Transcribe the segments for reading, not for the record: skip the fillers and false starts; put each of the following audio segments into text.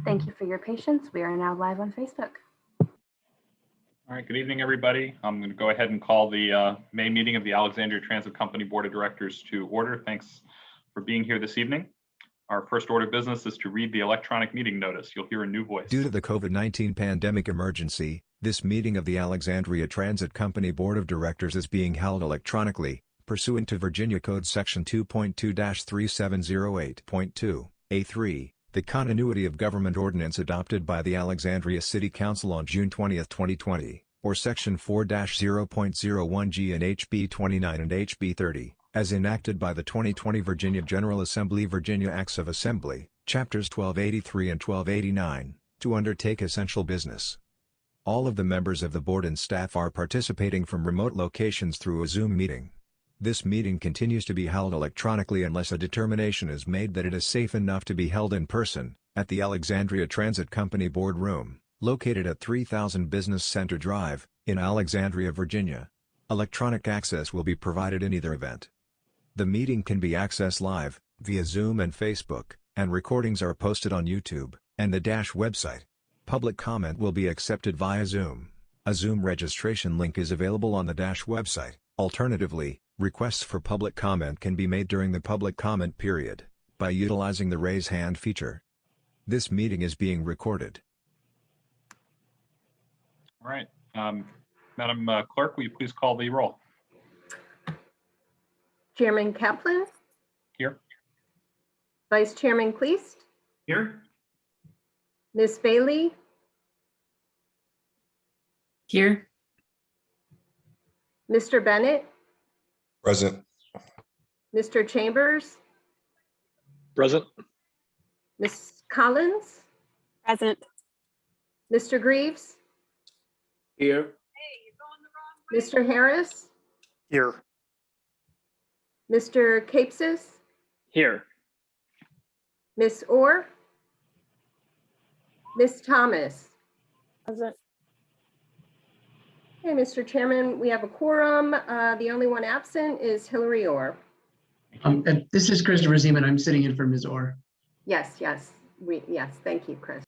Thank you for your patience. We are now live on Facebook. All right, good evening, everybody. I'm going to go ahead and call the May meeting of the Alexandria Transit Company Board of Directors to order. Thanks for being here this evening. Our first order of business is to read the electronic meeting notice. You'll hear a new voice. Due to the COVID-19 pandemic emergency, this meeting of the Alexandria Transit Company Board of Directors is being held electronically, pursuant to Virginia Code Section 2.2-3708.2, A3. The Continuity of Government Ordinance adopted by the Alexandria City Council on June 20, 2020, or Section 4-0.01G and HB29 and HB30, as enacted by the 2020 Virginia General Assembly Virginia Acts of Assembly, Chapters 1283 and 1289, to undertake essential business. All of the members of the board and staff are participating from remote locations through a Zoom meeting. This meeting continues to be held electronically unless a determination is made that it is safe enough to be held in person, at the Alexandria Transit Company Board Room, located at 3000 Business Center Drive, in Alexandria, Virginia. Electronic access will be provided in either event. The meeting can be accessed live, via Zoom and Facebook, and recordings are posted on YouTube, and the website. Public comment will be accepted via Zoom. A Zoom registration link is available on the website. Alternatively, requests for public comment can be made during the public comment period, by utilizing the raise hand feature. This meeting is being recorded. All right, Madam Clerk, will you please call the roll? Chairman Kaplan? Here. Vice Chairman Kleist? Here. Ms. Bailey? Here. Mr. Bennett? Present. Mr. Chambers? Present. Ms. Collins? Present. Mr. Greaves? Here. Mr. Harris? Here. Mr. Capsis? Here. Ms. Orr? Ms. Thomas? Present. Okay, Mr. Chairman, we have a quorum. The only one absent is Hillary Orr. This is Christopher Zeman. I'm sitting in for Ms. Orr. Yes, thank you, Chris.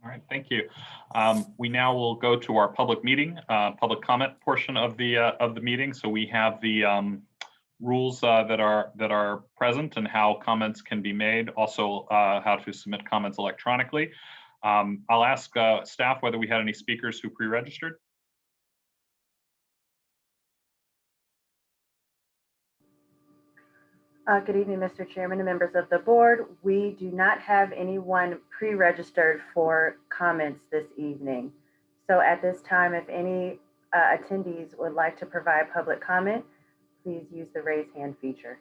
All right, thank you. We now will go to our public meeting, public comment portion of the meeting. So we have the rules that are present and how comments can be made. Also, how to submit comments electronically. I'll ask staff whether we had any speakers who pre-registered. Good evening, Mr. Chairman and members of the board. We do not have anyone pre-registered for comments this evening. So at this time, if any attendees would like to provide public comment, please use the raise hand feature.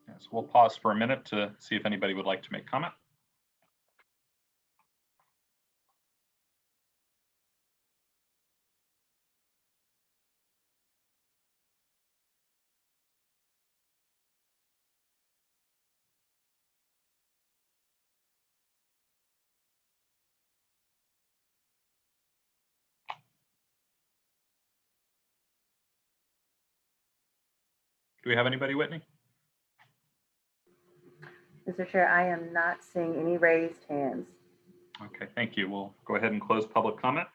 Yes, we'll pause for a minute to see if anybody would like to make comment. Do we have anybody, Whitney? Mr. Chair, I am not seeing any raised hands. Okay, thank you. We'll go ahead and close public comment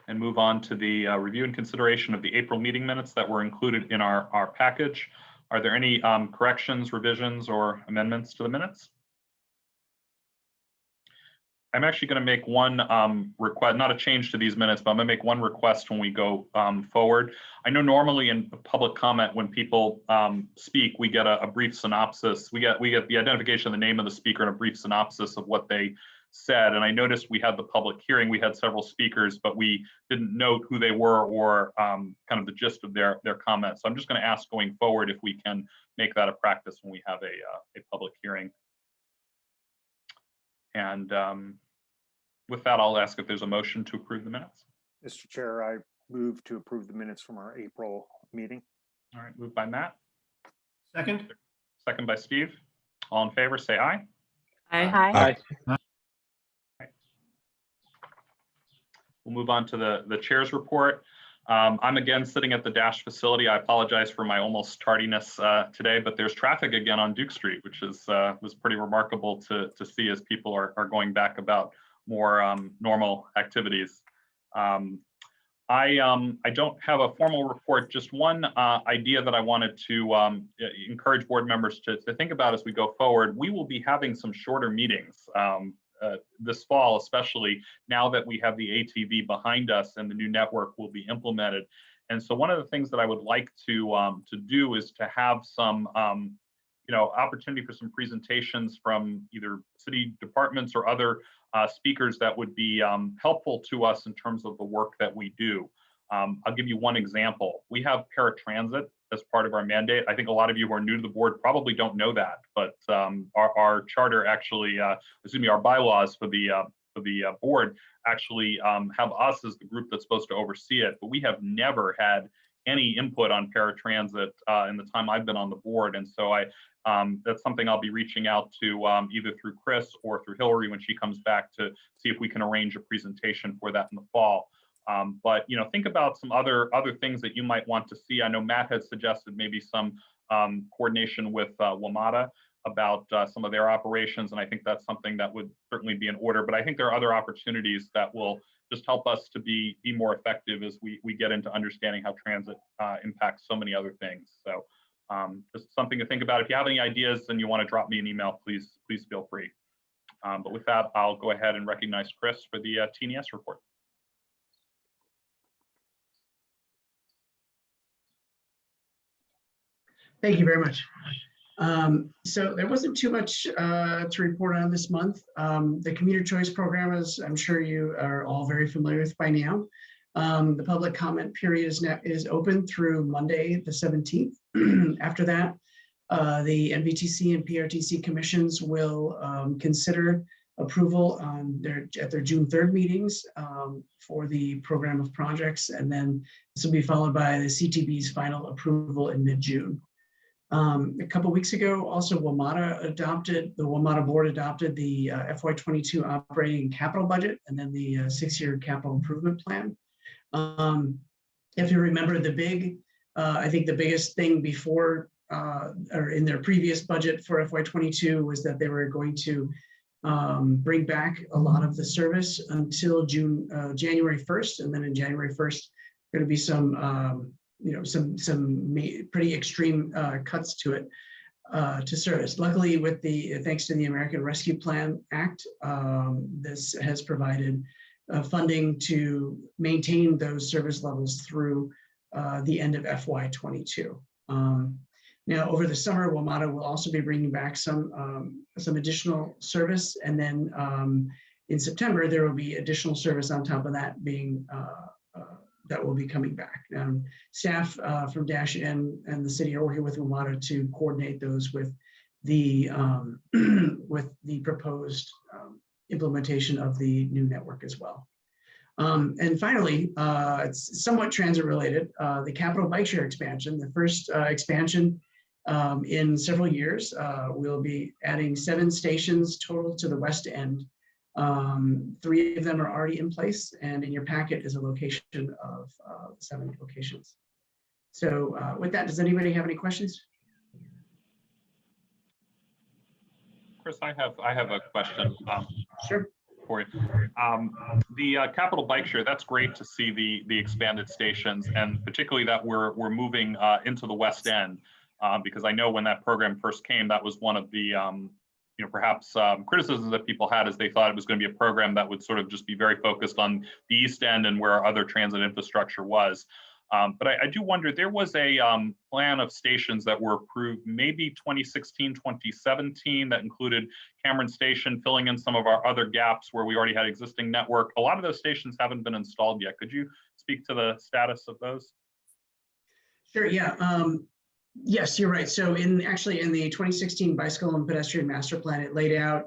and move on to the review and consideration of the April meeting minutes that were included in our package. Are there any corrections, revisions, or amendments to the minutes? I'm actually going to make one request, not a change to these minutes, but I'm going to make one request when we go forward. I know normally in public comment, when people speak, we get a brief synopsis. We get the identification of the name of the speaker and a brief synopsis of what they said. And I noticed we had the public hearing. We had several speakers, but we didn't note who they were or kind of the gist of their comments. So I'm just going to ask going forward if we can make that a practice when we have a public hearing. And with that, I'll ask if there's a motion to approve the minutes. Mr. Chair, I move to approve the minutes from our April meeting. All right, moved by Matt. Second. Second by Steve. All in favor, say aye. Aye. Aye. We'll move on to the chair's report. I'm again sitting at the Dash facility. I apologize for my almost tardiness today, but there's traffic again on Duke Street, which is was pretty remarkable to see as people are going back about more normal activities. I don't have a formal report, just one idea that I wanted to encourage board members to think about as we go forward. We will be having some shorter meetings this fall, especially now that we have the ATV behind us and the new network will be implemented. And so one of the things that I would like to do is to have some opportunity for some presentations from either city departments or other speakers that would be helpful to us in terms of the work that we do. I'll give you one example. We have paratransit as part of our mandate. I think a lot of you who are new to the board probably don't know that, but our charter actually, our bylaws for the board actually have us as the group that's supposed to oversee it, but we have never had any input on paratransit in the time I've been on the board. And so that's something I'll be reaching out to either through Chris or through Hillary when she comes back to see if we can arrange a presentation for that in the fall. But think about some other things that you might want to see. I know Matt had suggested maybe some coordination with WMATA about some of their operations, and I think that's something that would certainly be in order. But I think there are other opportunities that will just help us to be more effective as we get into understanding how transit impacts so many other things. So just something to think about. If you have any ideas and you want to drop me an email, please feel free. But with that, I'll go ahead and recognize Chris for the TNES report. Thank you very much. So there wasn't too much to report on this month. The commuter choice program, as I'm sure you are all very familiar with by now. The public comment period is open through Monday, the 17th. After that, the NVTC and PRTC commissions will consider approval at their June 3rd meetings for the program of projects, and then this will be followed by the CTB's final approval in mid-June. A couple weeks ago, also the WMATA board adopted the FY22 operating and capital budget, and then the 6-year capital improvement plan. If you remember, I think the biggest thing before or in their previous budget for FY22 was that they were going to bring back a lot of the service until January 1st, and then in January 1st, going to be some pretty extreme cuts to it to service. Luckily, thanks to the American Rescue Plan Act, this has provided funding to maintain those service levels through the end of FY22. Now, over the summer, WMATA will also be bringing back some additional service, and then in September there will be additional service on top of that that will be coming back. Staff from Dash and the city are working with WMATA to coordinate those with the proposed implementation of the new network as well. And finally, it's somewhat transit related, the Capital Bike Share expansion, the first expansion in several years. We'll be adding 7 stations total to the west end. 3 of them are already in place, and in your packet is a location of 7 locations. So with that, does anybody have any questions? Chris, I have a question. Sure. For you. The Capital Bike Share, that's great to see the expanded stations, and particularly that we're moving into the west end, because I know when that program first came, that was one of the perhaps criticisms that people had, is they thought it was going to be a program that would sort of just be very focused on the east end and where our other transit infrastructure was. But I do wonder, there was a plan of stations that were approved maybe 2016, 2017 that included Cameron Station, filling in some of our other gaps where we already had existing network. A lot of those stations haven't been installed yet. Could you speak to the status of those? Sure, yeah. Yes, you're right. So actually in the 2016 Bicycle and Pedestrian Master Plan, it laid out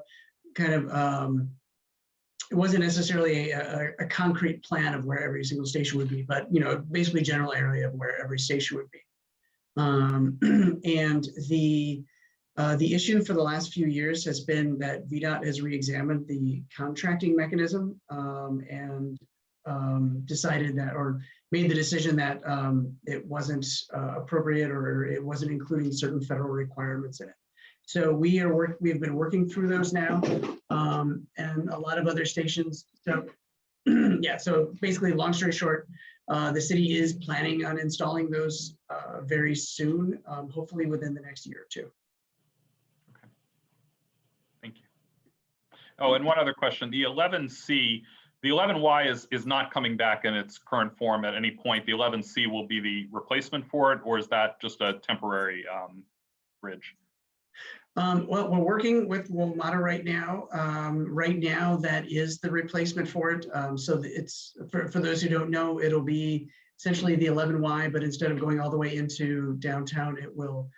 kind of, it wasn't necessarily a concrete plan of where every single station would be, but basically general area of where every station would be. And the issue for the last few years has been that VDOT has re-examined the contracting mechanism and decided that, or made the decision that it wasn't appropriate or it wasn't including certain federal requirements in it. So we've been working through those now, and a lot of other stations. So yeah, so basically, long story short, the city is planning on installing those very soon, hopefully within the next year or two. Okay. Thank you. Oh, and one other question, the 11C, the 11Y is not coming back in its current form at any point. The 11C will be the replacement for it, or is that just a temporary bridge? Well, we're working with WMATA right now. Right now, that is the replacement for it. So it's for those who don't know, it'll be essentially the 11Y, but instead of going all the way into downtown, it will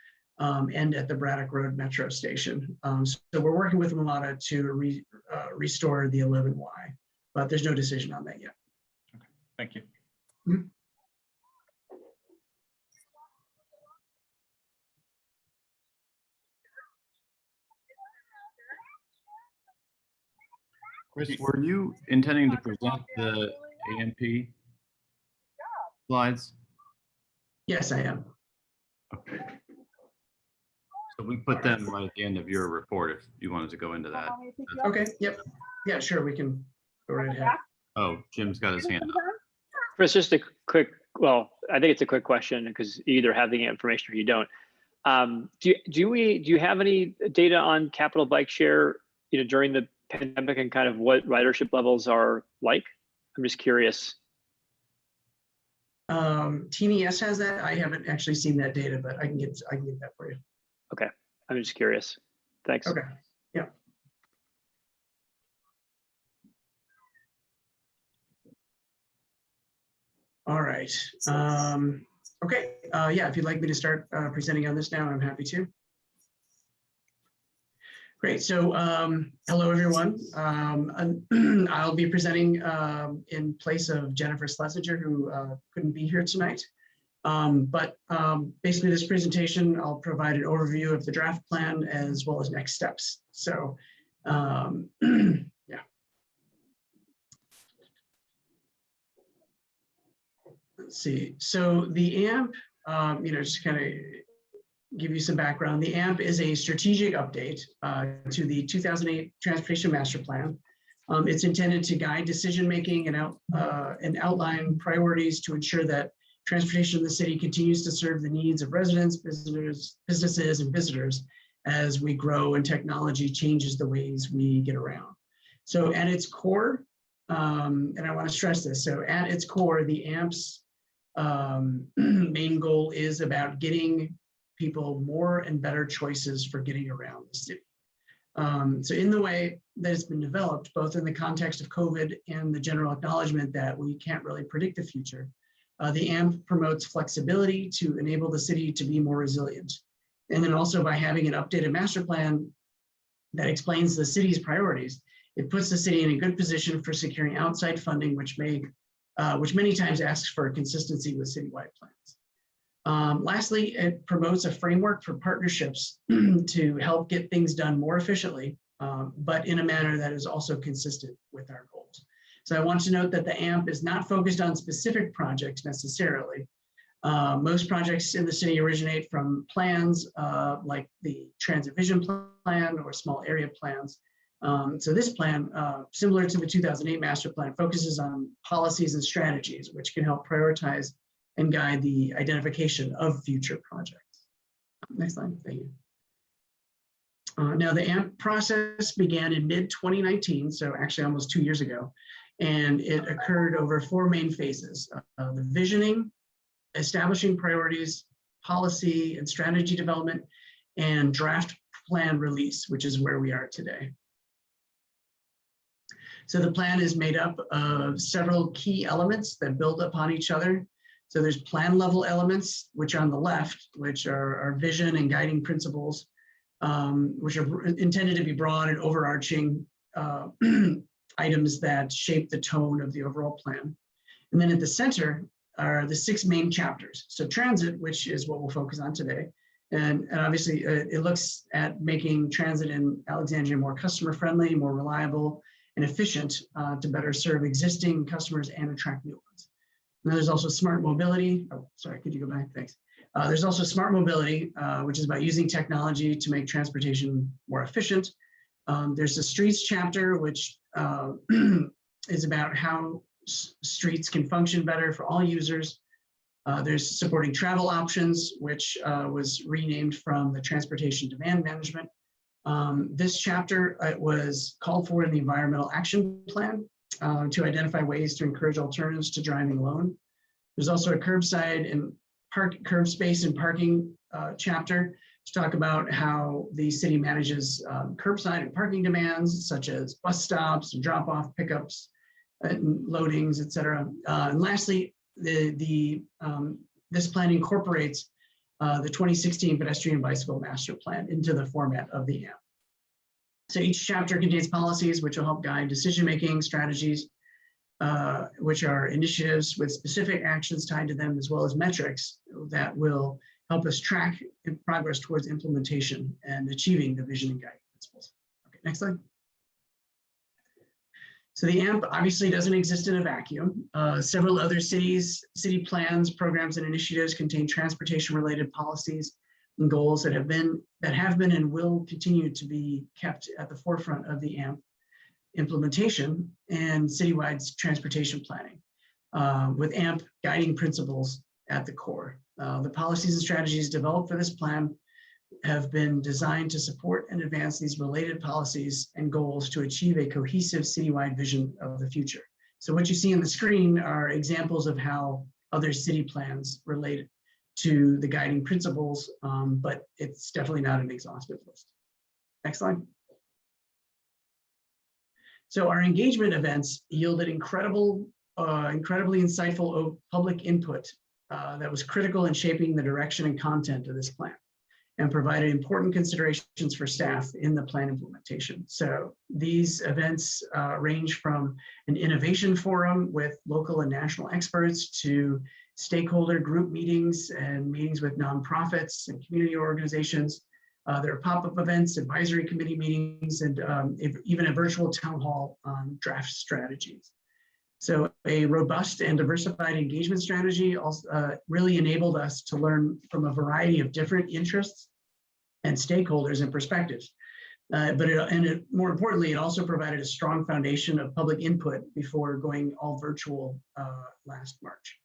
end at the Braddock Road Metro Station. So we're working with WMATA to restore the 11Y, but there's no decision on that yet. Okay, thank you. Mm-hmm. Chris, were you intending to present the AMP slides? Yes, I am. Okay. So we put them right at the end of your report if you wanted to go into that. Okay, yep. Yeah, sure, we can go right ahead. Oh, Jim's got his hand up. Chris, just a quick, well, I think it's a quick question because you either have the information or you don't. Do you have any data on Capital Bike Share, during the pandemic and kind of what ridership levels are like? I'm just curious. TNES has that. I haven't actually seen that data, but I can get that for you. Okay, I'm just curious. Thanks. Okay. Yeah. All right. Okay. Yeah, if you'd like me to start presenting on this now, I'm happy to. Great. So hello, everyone. I'll be presenting in place of Jennifer Schlesinger, who couldn't be here tonight. But basically, this presentation, I'll provide an overview of the draft plan as well as next steps. So yeah. Let's see. So the AMP, just kind of give you some background. The AMP is a strategic update to the 2008 Transportation Master Plan. It's intended to guide decision-making and outline priorities to ensure that transportation in the city continues to serve the needs of residents, businesses, and visitors as we grow and technology changes the ways we get around. So at its core, and I want to stress this, so at its core, the AMP's main goal is about getting people more and better choices for getting around the city. So in the way that it's been developed, both in the context of COVID and the general acknowledgement that we can't really predict the future, the AMP promotes flexibility to enable the city to be more resilient. And then also by having an updated master plan that explains the city's priorities, it puts the city in a good position for securing outside funding, which many times asks for consistency with citywide plans. Lastly, it promotes a framework for partnerships to help get things done more efficiently, but in a manner that is also consistent with our goals. So I want to note that the AMP is not focused on specific projects necessarily. Most projects in the city originate from plans like the Transit Vision Plan or small area plans. So this plan, similar to the 2008 Master Plan, focuses on policies and strategies, which can help prioritize and guide the identification of future projects. Next slide, thank you. Now the AMP process began in mid-2019, so actually almost 2 years ago, and it occurred over 4 main phases: the visioning, establishing priorities, policy and strategy development, and draft plan release, which is where we are today. So the plan is made up of several key elements that build upon each other. So there's plan level elements, which are on the left, which are our vision and guiding principles, which are intended to be broad and overarching items that shape the tone of the overall plan. And then at the center are the 6 main chapters. So transit, which is what we'll focus on today. And obviously it looks at making transit in Alexandria more customer friendly, more reliable, and efficient to better serve existing customers and attract new ones. And there's also smart mobility. Oh, sorry, could you go back? Thanks. There's also smart mobility, which is about using technology to make transportation more efficient. There's the streets chapter, which is about how streets can function better for all users. There's supporting travel options, which was renamed from the transportation demand management. This chapter was called for in the environmental action plan to identify ways to encourage alternatives to driving alone. There's also a curbside and curb space and parking chapter to talk about how the city manages curbside and parking demands, such as bus stops, drop-off pickups, loadings, et cetera. And lastly, this plan incorporates the 2016 pedestrian bicycle master plan into the format of the AMP. So each chapter contains policies which will help guide decision-making strategies, which are initiatives with specific actions tied to them, as well as metrics that will help us track progress towards implementation and achieving the vision and guiding principles. Okay, next slide. So the AMP obviously doesn't exist in a vacuum. Several other city plans, programs, and initiatives contain transportation-related policies and goals that have been and will continue to be kept at the forefront of the AMP implementation and citywide transportation planning, with AMP guiding principles at the core. The policies and strategies developed for this plan have been designed to support and advance these related policies and goals to achieve a cohesive citywide vision of the future. So what you see on the screen are examples of how other city plans relate to the guiding principles, but it's definitely not an exhaustive list. Next slide. So our engagement events yielded incredibly insightful public input that was critical in shaping the direction and content of this plan, and provided important considerations for staff in the plan implementation. So these events range from an innovation forum with local and national experts to stakeholder group meetings and meetings with nonprofits and community organizations. There are pop-up events, advisory committee meetings, and even a virtual town hall on draft strategies. So a robust and diversified engagement strategy also really enabled us to learn from a variety of different interests and stakeholders and perspectives. More importantly, it also provided a strong foundation of public input before going all virtual last March.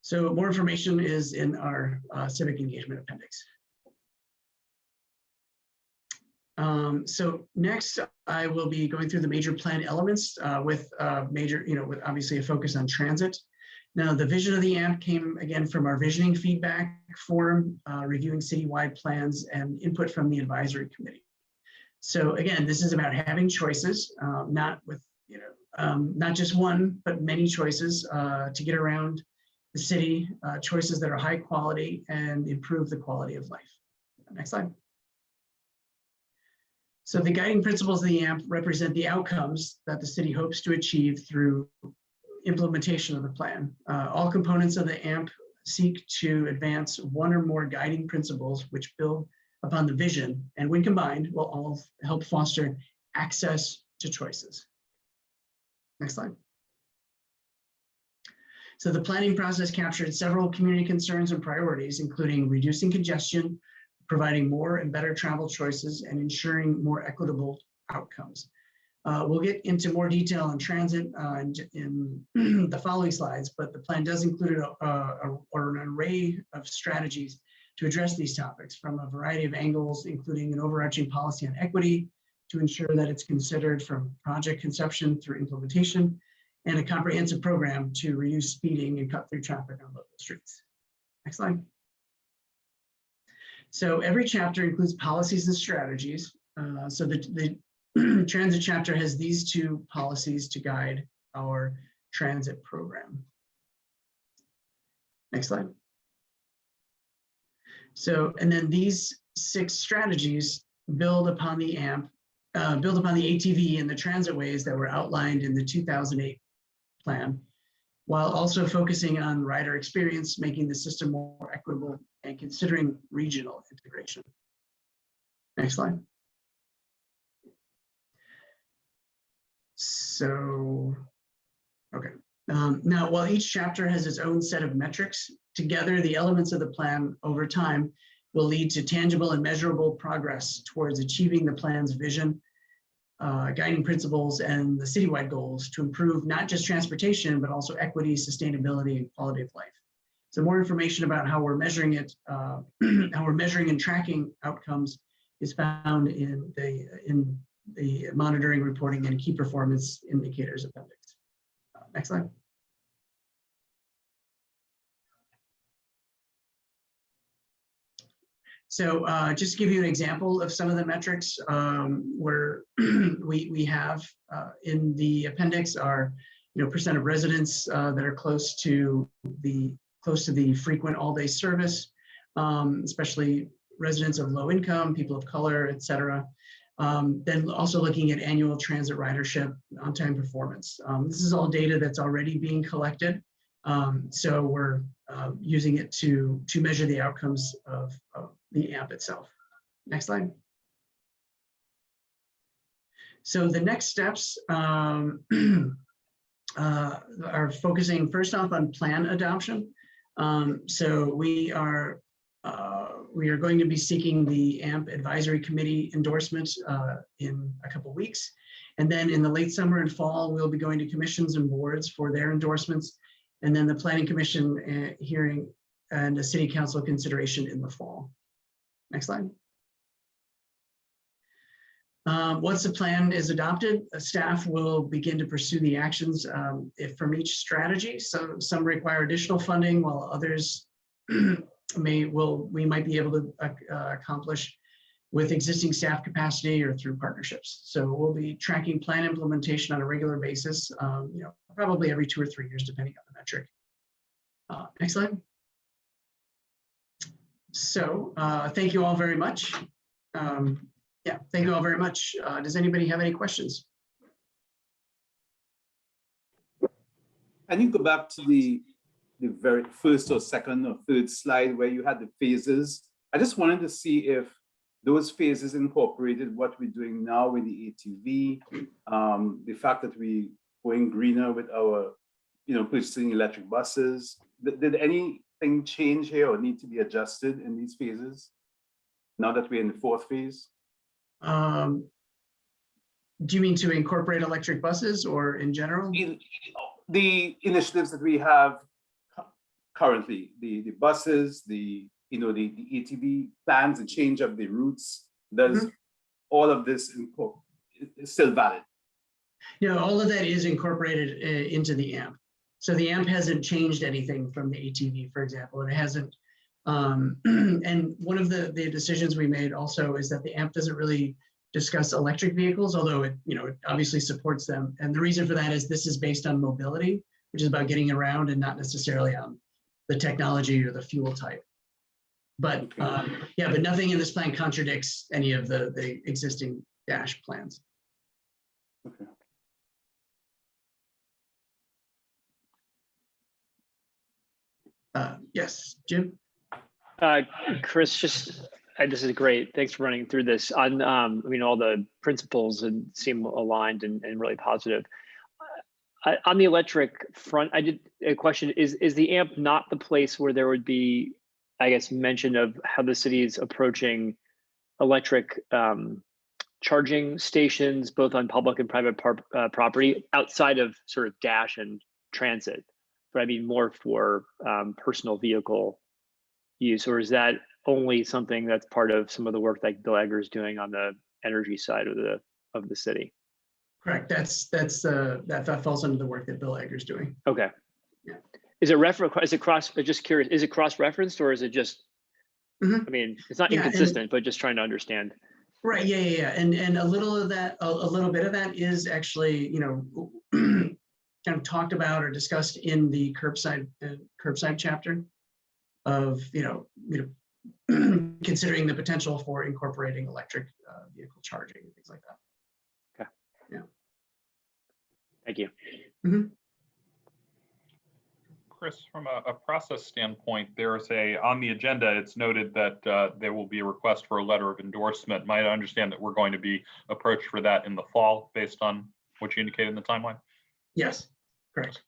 So more information is in our civic engagement appendix. So next, I will be going through the major plan elements with obviously a focus on transit. Now, the vision of the AMP came again from our visioning feedback forum, reviewing citywide plans and input from the advisory committee. So again, this is about having choices, not just one, but many choices to get around the city, choices that are high quality and improve the quality of life. Next slide. So the guiding principles of the AMP represent the outcomes that the city hopes to achieve through implementation of the plan. All components of the AMP seek to advance one or more guiding principles which build upon the vision, and when combined, will all help foster access to choices. Next slide. So the planning process captured several community concerns and priorities, including reducing congestion, providing more and better travel choices, and ensuring more equitable outcomes. We'll get into more detail on transit in the following slides, but the plan does include an array of strategies to address these topics from a variety of angles, including an overarching policy on equity to ensure that it's considered from project conception through implementation, and a comprehensive program to reduce speeding and cut through traffic on local streets. Next slide. So every chapter includes policies and strategies. So the transit chapter has these two policies to guide our transit program. Next slide. So, and then these 6 strategies build upon the AMP, build upon the ATV and the transit ways that were outlined in the 2008 plan, while also focusing on rider experience, making the system more equitable, and considering regional integration. Next slide. So, okay, Now, while each chapter has its own set of metrics, together the elements of the plan over time will lead to tangible and measurable progress towards achieving the plan's vision, guiding principles, and the citywide goals to improve not just transportation, but also equity, sustainability, and quality of life. So more information about how we're measuring it, how we're measuring and tracking outcomes is found in the monitoring, reporting, and key performance indicators appendix. Next slide. So just to give you an example of some of the metrics where we have in the appendix are, percent of residents that are close to the frequent all-day service, especially residents of low income, people of color, et cetera. Then also looking at annual transit ridership, on-time performance. This is all data that's already being collected. So we're using it to measure the outcomes of the AMP itself. Next slide. So the next steps are focusing first off on plan adoption. So we are going to be seeking the AMP Advisory Committee endorsement in a couple weeks. And then in the late summer and fall, we'll be going to commissions and boards for their endorsements. And then the Planning Commission hearing and a City Council consideration in the fall. Next slide. Once the plan is adopted, staff will begin to pursue the actions from each strategy. So some require additional funding, while others we might be able to accomplish with existing staff capacity or through partnerships. So we'll be tracking plan implementation on a regular basis, probably every 2 or 3 years, depending on the metric. Next slide. So thank you all very much. Yeah, thank you all very much. Does anybody have any questions? Can you go back to the very first or second or third slide where you had the phases? I just wanted to see if those phases incorporated what we're doing now with the ATV, the fact that we're going greener with our, purchasing electric buses. Did anything change here or need to be adjusted in these phases now that we're in the fourth phase? Do you mean to incorporate electric buses or in general? The initiatives that we have currently, the buses, the ATV plans, the change of the routes, does all of this is still valid? No, all of that is incorporated into the AMP. So the AMP hasn't changed anything from the ATV, for example, and it hasn't. And one of the decisions we made also is that the AMP doesn't really discuss electric vehicles, although it obviously supports them. And the reason for that is this is based on mobility, which is about getting around and not necessarily on the technology or the fuel type. But yeah, but nothing in this plan contradicts any of the existing dash plans. Okay. Yes, Jim? Chris, this is great. Thanks for running through this. On, all the principles seem aligned and really positive. On the electric front, I did a question, is the AMP not the place where there would be, I guess, mention of how the city is approaching electric charging stations, both on public and private property, outside of sort of dash and transit, but I mean more for personal vehicle use, or is that only something that's part of some of the work that Bill Egger's doing on the energy side of the city? Correct. That falls under the work that Bill Egger's doing. Okay. Yeah. Is it cross? Just curious. Is it cross-referenced or is it just? I mean, it's not inconsistent, but just trying to understand. Right. Yeah. And a little of that, a little bit of that is actually, kind of talked about or discussed in the curbside chapter of, considering the potential for incorporating electric vehicle charging and things like that. Okay. Yeah. Thank you. Mm-hmm. Chris, from a process standpoint, there's on the agenda, it's noted that there will be a request for a letter of endorsement. Might I understand that we're going to be approached for that in the fall based on what you indicated in the timeline? Yes, correct.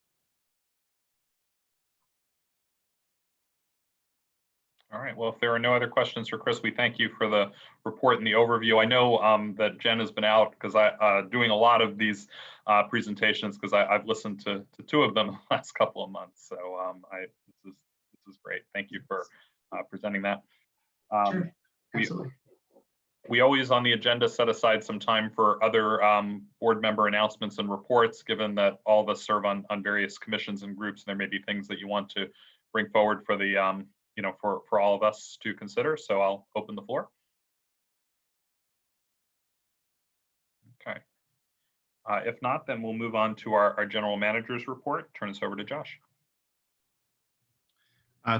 All right, well, if there are no other questions for Chris, we thank you for the report and the overview. I know that Jen has been out because doing a lot of these presentations because I've listened to two of them the last couple of months. So this is great. Thank you for presenting that. Sure, absolutely. We always on the agenda set aside some time for other board member announcements and reports, given that all of us serve on various commissions and groups, and there may be things that you want to bring forward for the for all of us to consider. So I'll open the floor. Okay. If not, then we'll move on to our general manager's report. Turn this over to Josh.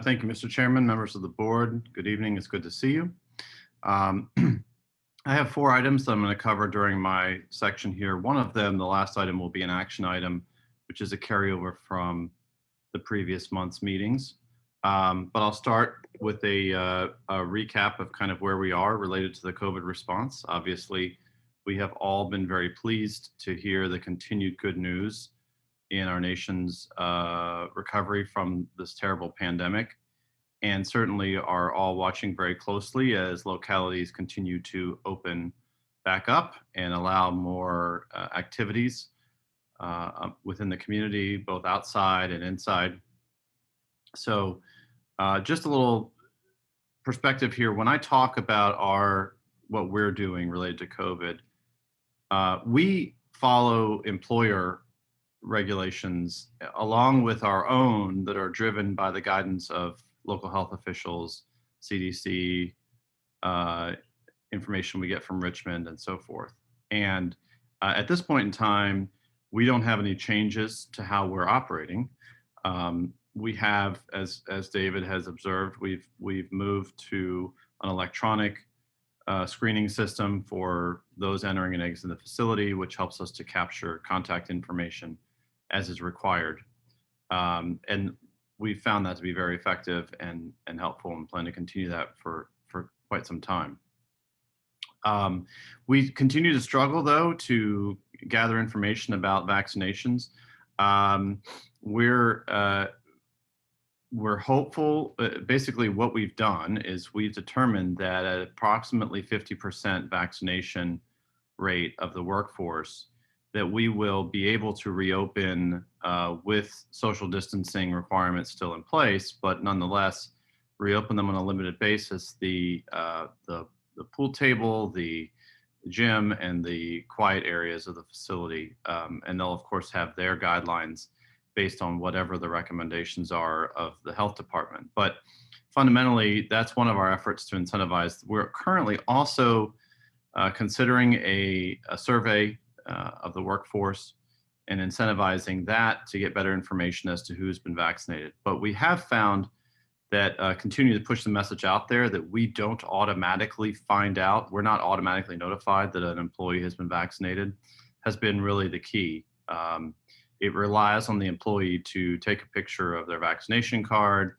Thank you, Mr. Chairman, members of the board. Good evening. It's good to see you. I have 4 items that I'm going to cover during my section here. One of them, the last item, will be an action item, which is a carryover from the previous month's meetings. But I'll start with a recap of kind of where we are related to the COVID response. Obviously, we have all been very pleased to hear the continued good news in our nation's recovery from this terrible pandemic, and certainly are all watching very closely as localities continue to open back up and allow more activities within the community, both outside and inside. So just a little perspective here. When I talk about what we're doing related to COVID, we follow employer regulations along with our own that are driven by the guidance of local health officials, CDC, information we get from Richmond and so forth. And at this point in time, we don't have any changes to how we're operating. We have, as David has observed, we've moved to an electronic screening system for those entering and exiting the facility, which helps us to capture contact information as is required. And we found that to be very effective and helpful, and plan to continue that for quite some time. We continue to struggle, though, to gather information about vaccinations. We're hopeful. Basically, what we've done is we've determined that at approximately 50% vaccination rate of the workforce, that we will be able to reopen with social distancing requirements still in place, but nonetheless reopen them on a limited basis. The pool table, the gym, and the quiet areas of the facility, and they'll of course have their guidelines based on whatever the recommendations are of the health department. But fundamentally, that's one of our efforts to incentivize. We're currently also considering a survey of the workforce and incentivizing that to get better information as to who's been vaccinated. But we have found that continue to push the message out there that we don't automatically find out, we're not automatically notified that an employee has been vaccinated, has been really the key. It relies on the employee to take a picture of their vaccination card,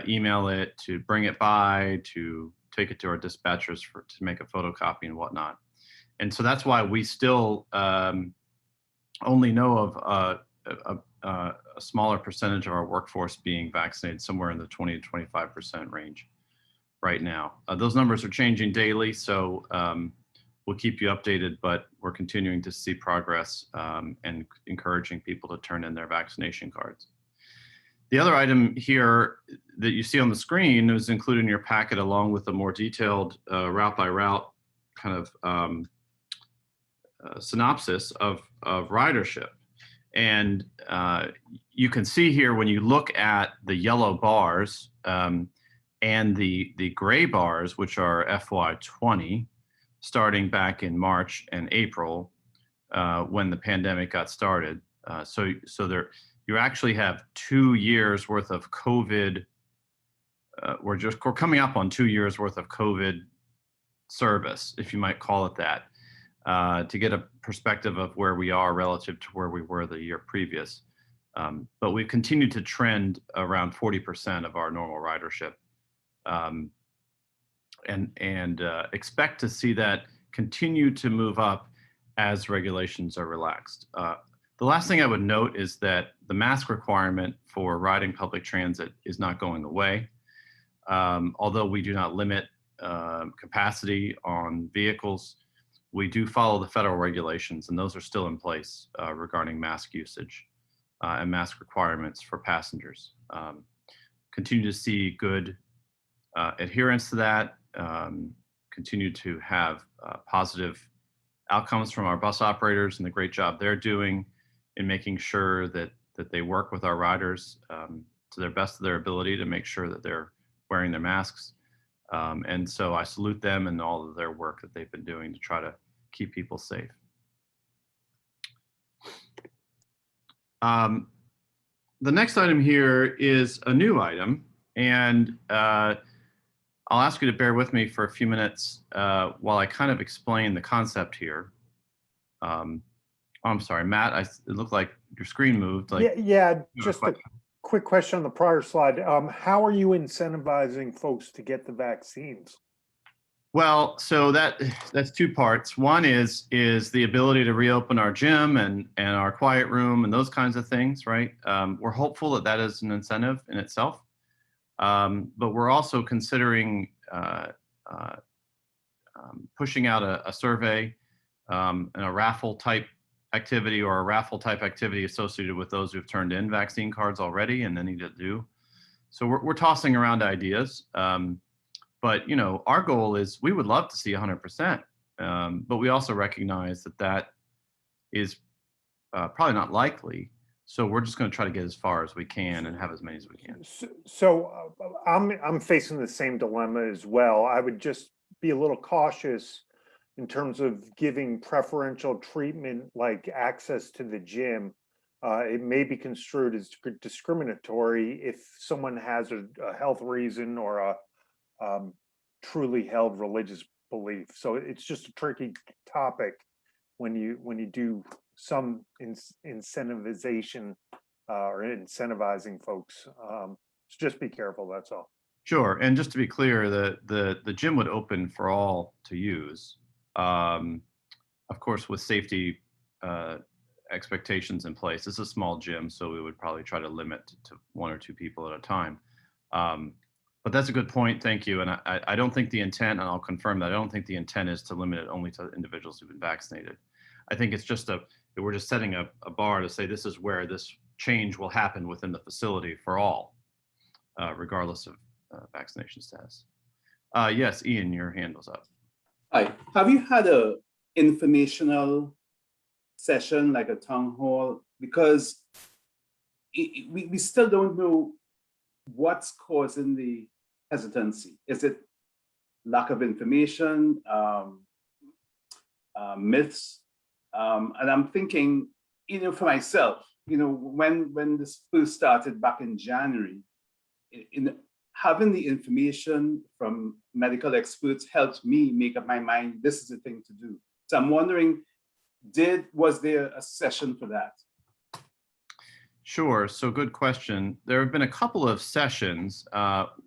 email it, to bring it by, to take it to our dispatchers to make a photocopy and whatnot. And so that's why we still only know of a smaller percentage of our workforce being vaccinated, somewhere in the 20 to 25% range right now. Those numbers are changing daily, so we'll keep you updated, but we're continuing to see progress and encouraging people to turn in their vaccination cards. The other item here that you see on the screen is included in your packet, along with a more detailed route by route kind of synopsis of ridership. And you can see here when you look at the yellow bars and the gray bars, which are FY20, starting back in March and April when the pandemic got started. So there, you actually have 2 years worth of COVID. We're coming up on 2 years worth of COVID service, if you might call it that, to get a perspective of where we are relative to where we were the year previous. But we've continued to trend around 40% of our normal ridership, and expect to see that continue to move up as regulations are relaxed. The last thing I would note is that the mask requirement for riding public transit is not going away. Although we do not limit capacity on vehicles, we do follow the federal regulations, and those are still in place regarding mask usage and mask requirements for passengers. Continue to see good adherence to that, continue to have positive outcomes from our bus operators and the great job they're doing in making sure that they work with our riders to their best of their ability to make sure that they're wearing their masks. And so I salute them and all of their work that they've been doing to try to keep people safe. The next item here is a new item, and I'll ask you to bear with me for a few minutes while I kind of explain the concept here. I'm sorry, Matt, it looked like your screen moved. Yeah, just a quick question on the prior slide. How are you incentivizing folks to get the vaccines? Well, so that's two parts. One is the ability to reopen our gym and our quiet room and those kinds of things, right? We're hopeful that that is an incentive in itself, but we're also considering pushing out a survey and a raffle type activity, or a raffle type activity associated with those who've turned in vaccine cards already and then need to do. So we're tossing around ideas. But you know, our goal is we would love to see 100%, but we also recognize that that is probably not likely. So we're just going to try to get as far as we can and have as many as we can. So I'm facing the same dilemma as well. I would just be a little cautious in terms of giving preferential treatment, like access to the gym. It may be construed as discriminatory if someone has a health reason or a truly held religious belief. So it's just a tricky topic when you do some incentivization or incentivizing folks. So just be careful, that's all. Sure, and just to be clear, the gym would open for all to use, of course, with safety expectations in place. It's a small gym, so we would probably try to limit to 1 or 2 people at a time. But that's a good point, thank you. And I don't think the intent, and I'll confirm that, I don't think the intent is to limit it only to individuals who've been vaccinated. I think it's just we're just setting a bar to say this is where this change will happen within the facility for all, regardless of vaccination status. Yes, Ian, your hand was up. Hi, have you had a informational session like a town hall? Because we still don't know what's causing the hesitancy. Is it lack of information, myths? And I'm thinking, for myself, when this first started back in January, having the information from medical experts helped me make up my mind, this is the thing to do. So I'm wondering, was there a session for that? Sure, so good question. There have been a couple of sessions.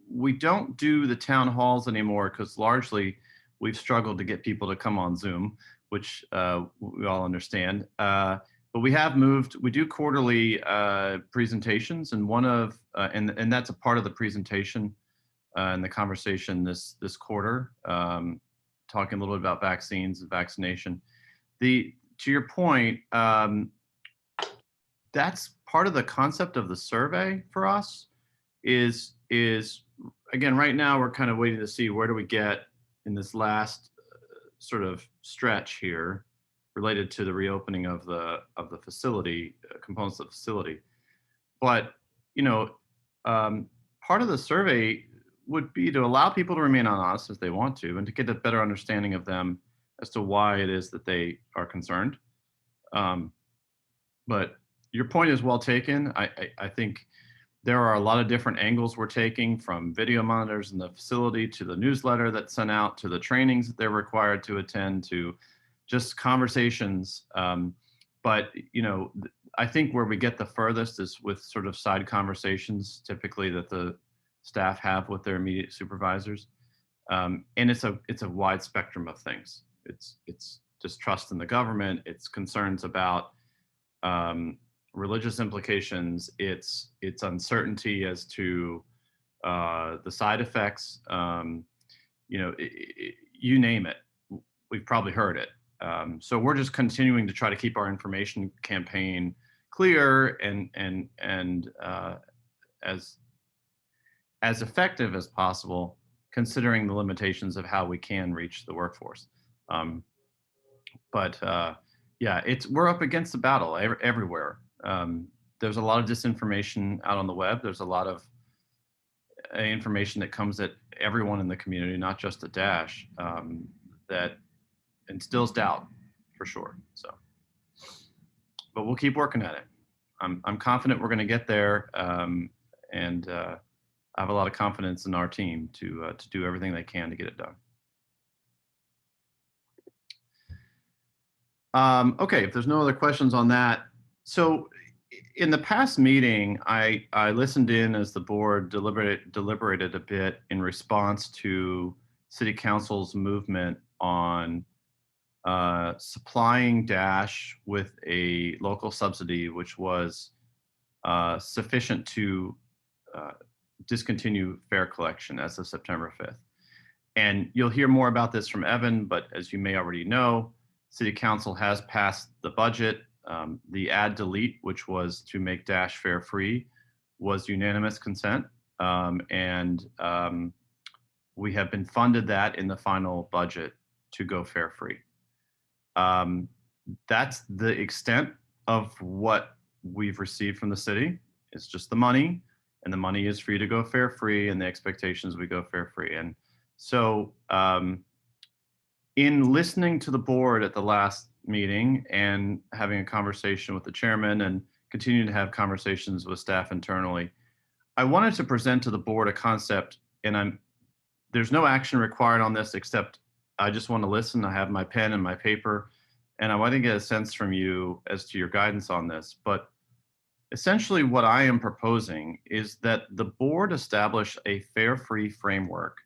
We don't do the town halls anymore because largely we've struggled to get people to come on Zoom, which we all understand. But we have moved, we do quarterly presentations, and and that's a part of the presentation and the conversation this quarter, talking a little bit about vaccines and vaccination. To your point, that's part of the concept of the survey for us is again, right now we're kind of waiting to see where do we get in this last sort of stretch here related to the reopening of the facility, components of the facility. But, part of the survey would be to allow people to remain anonymous if they want to, and to get a better understanding of them as to why it is that they are concerned. But your point is well taken. I think there are a lot of different angles we're taking, from video monitors in the facility to the newsletter that's sent out to the trainings that they're required to attend to just conversations. But, I think where we get the furthest is with sort of side conversations, typically that the staff have with their immediate supervisors. And it's a wide spectrum of things. It's distrust in the government. It's concerns about religious implications. It's uncertainty as to the side effects, you name it, we've probably heard it. So we're just continuing to try to keep our information campaign clear and as effective as possible, considering the limitations of how we can reach the workforce. Yeah, we're up against the battle everywhere. There's a lot of disinformation out on the web. There's a lot of information that comes at everyone in the community, not just at Dash, that instills doubt for sure. So, but we'll keep working at it. I'm confident we're going to get there, and I have a lot of confidence in our team to do everything they can to get it done. Okay, if there's no other questions on that. So in the past meeting, I listened in as the board deliberated a bit in response to City Council's movement on supplying Dash with a local subsidy, which was sufficient to discontinue fare collection as of September 5th. And you'll hear more about this from Evan, but as you may already know, City Council has passed the budget. The add delete, which was to make Dash fare free, was unanimous consent. We have been funded that in the final budget to go fare free. That's the extent of what we've received from the city. It's just the money, and the money is for you to go fare free, and the expectations we go fare free. And so in listening to the board at the last meeting and having a conversation with the chairman and continuing to have conversations with staff internally, I wanted to present to the board a concept, and there's no action required on this except I just want to listen. I have my pen and my paper, and I want to get a sense from you as to your guidance on this. But essentially what I am proposing is that the board establish a fare-free framework,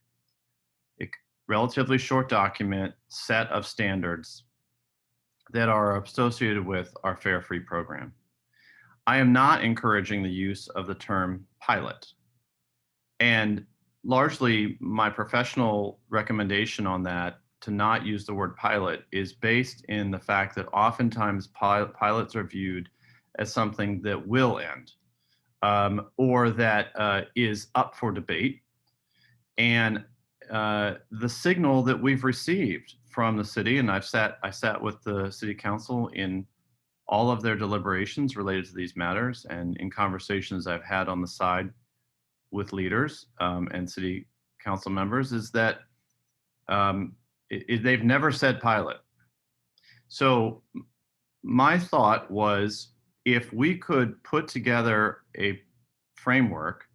a relatively short document, set of standards that are associated with our fare-free program. I am not encouraging the use of the term pilot. And largely my professional recommendation on that to not use the word pilot is based in the fact that oftentimes pilots are viewed as something that will end or that is up for debate. And the signal that we've received from the city, and I sat with the City Council in all of their deliberations related to these matters and in conversations I've had on the side with leaders and City Council members, is that they've never said pilot. So my thought was, if we could put together a framework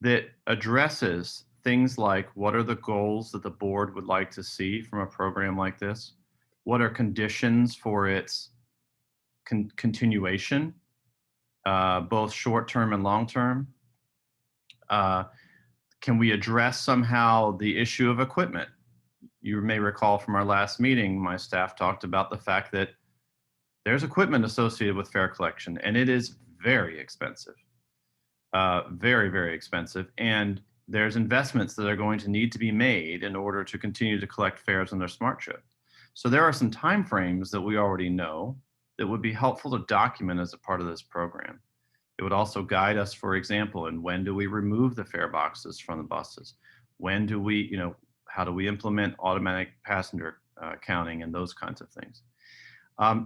that addresses things like, what are the goals that the board would like to see from a program like this? What are conditions for its continuation, both short-term and long-term? Can we address somehow the issue of equipment? You may recall from our last meeting, my staff talked about the fact that there's equipment associated with fare collection, and it is very expensive, very, very expensive. And there's investments that are going to need to be made in order to continue to collect fares on their smart chip. So there are some timeframes that we already know that would be helpful to document as a part of this program. It would also guide us, for example, in when do we remove the fare boxes from the buses? When do we, how do we implement automatic passenger counting and those kinds of things?